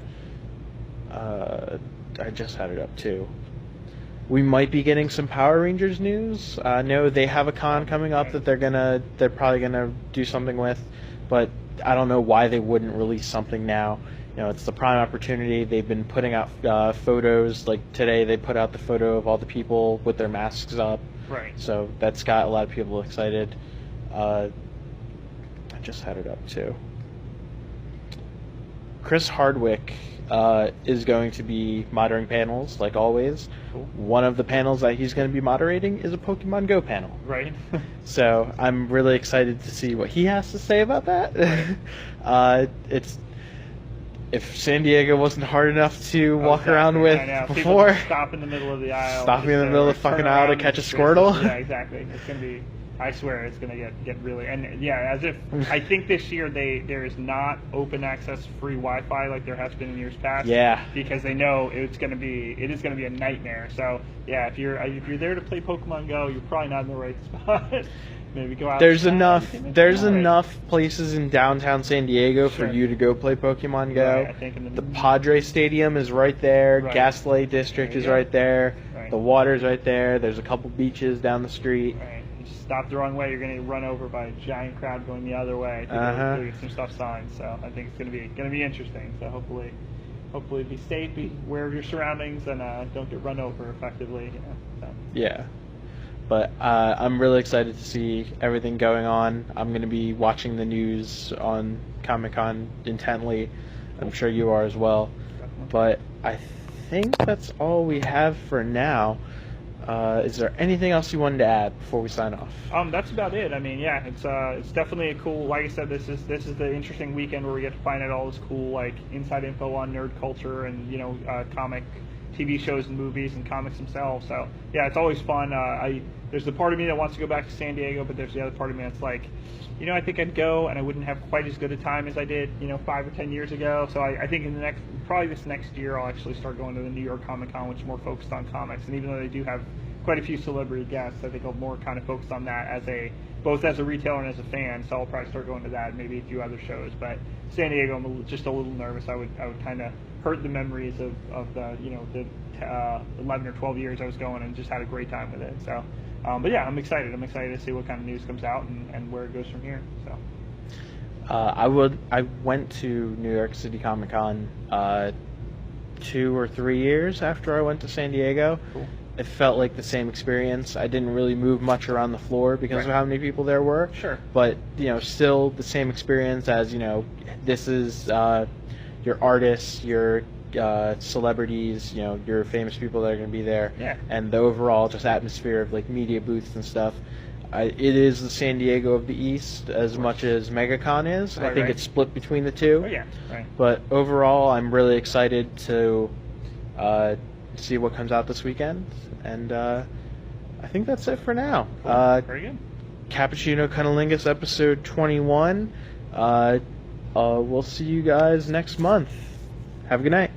I just had it up too. We might be getting some Power Rangers news. I know they have a con coming up that they're probably gonna do something with, but I don't know why they wouldn't release something now. It's the prime opportunity. They've been putting out photos. Like today, they put out the photo of all the people with their masks up. Right. So that's got a lot of people excited. I just had it up too. Chris Hardwick is going to be moderating panels, like always. Cool. One of the panels that he's going to be moderating is a Pokemon Go panel. Right. So I'm really excited to see what he has to say about that. Right. If San Diego wasn't hard enough to walk around with before, people stop in the middle of the aisle, stopping in the middle of the fucking aisle to catch a Squirtle. Yeah, exactly. It's gonna be. I swear it's gonna get really, and yeah, as if I think this year there is not open access free Wi-Fi like there has been in years past. Yeah. Because they know it is gonna be a nightmare. So yeah, if you're there to play Pokemon Go, you're probably not in the right spot. Maybe go out. There's enough places in downtown San Diego for you to go play Pokemon Go. Right, I think the Padre Stadium is right there. Right. Gaslight District is right there. Right. The water's right there. There's a couple beaches down the street. Right. You stop the wrong way, you're going to run over by a giant crowd going the other way to get some stuff signed. So I think it's going to be interesting. So hopefully hopefully be safe, be aware of your surroundings, and don't get run over effectively. So. Yeah. But I'm really excited to see everything going on. I'm going to be watching the news on Comic-Con intently. I'm sure you are as well. Definitely. But I think that's all we have for now. Is there anything else you wanted to add before we sign off? That's about it. I mean, yeah, it's definitely a cool. Like I said, this is the interesting weekend where we get to find out all this cool like inside info on nerd culture and comic TV shows and movies and comics themselves. So yeah, it's always fun. There's the part of me that wants to go back to San Diego, but there's the other part of me that's like, I think I'd go and I wouldn't have quite as good a time as I did 5 or 10 years ago. So I think probably this next year I'll actually start going to the New York Comic Con, which is more focused on comics. And even though they do have quite a few celebrity guests, I think I'll more kind of focus on that both as a retailer and as a fan. So I'll probably start going to that, maybe a few other shows. But San Diego, I'm just a little nervous. I would kind of hurt the memories of the 11 or 12 years I was going and just had a great time with it. So, but yeah, I'm excited. I'm excited to see what kind of news comes out and where it goes from here. So. I went to New York City Comic Con 2 or 3 years after I went to San Diego. Cool. It felt like the same experience. I didn't really move much around the floor because of how many people there were. Sure. But still the same experience as this is your artists, your celebrities, your famous people that are going to be there, and the overall just atmosphere of like media booths and stuff. It is the San Diego of the East as much as MegaCon is. I think it's split between the two. Oh, yeah, right. But overall, I'm really excited to see what comes out this weekend, and I think that's it for now. Cool. Very good. Cappuccino Cunnilingus episode 21. We'll see you guys next month. Have a good night.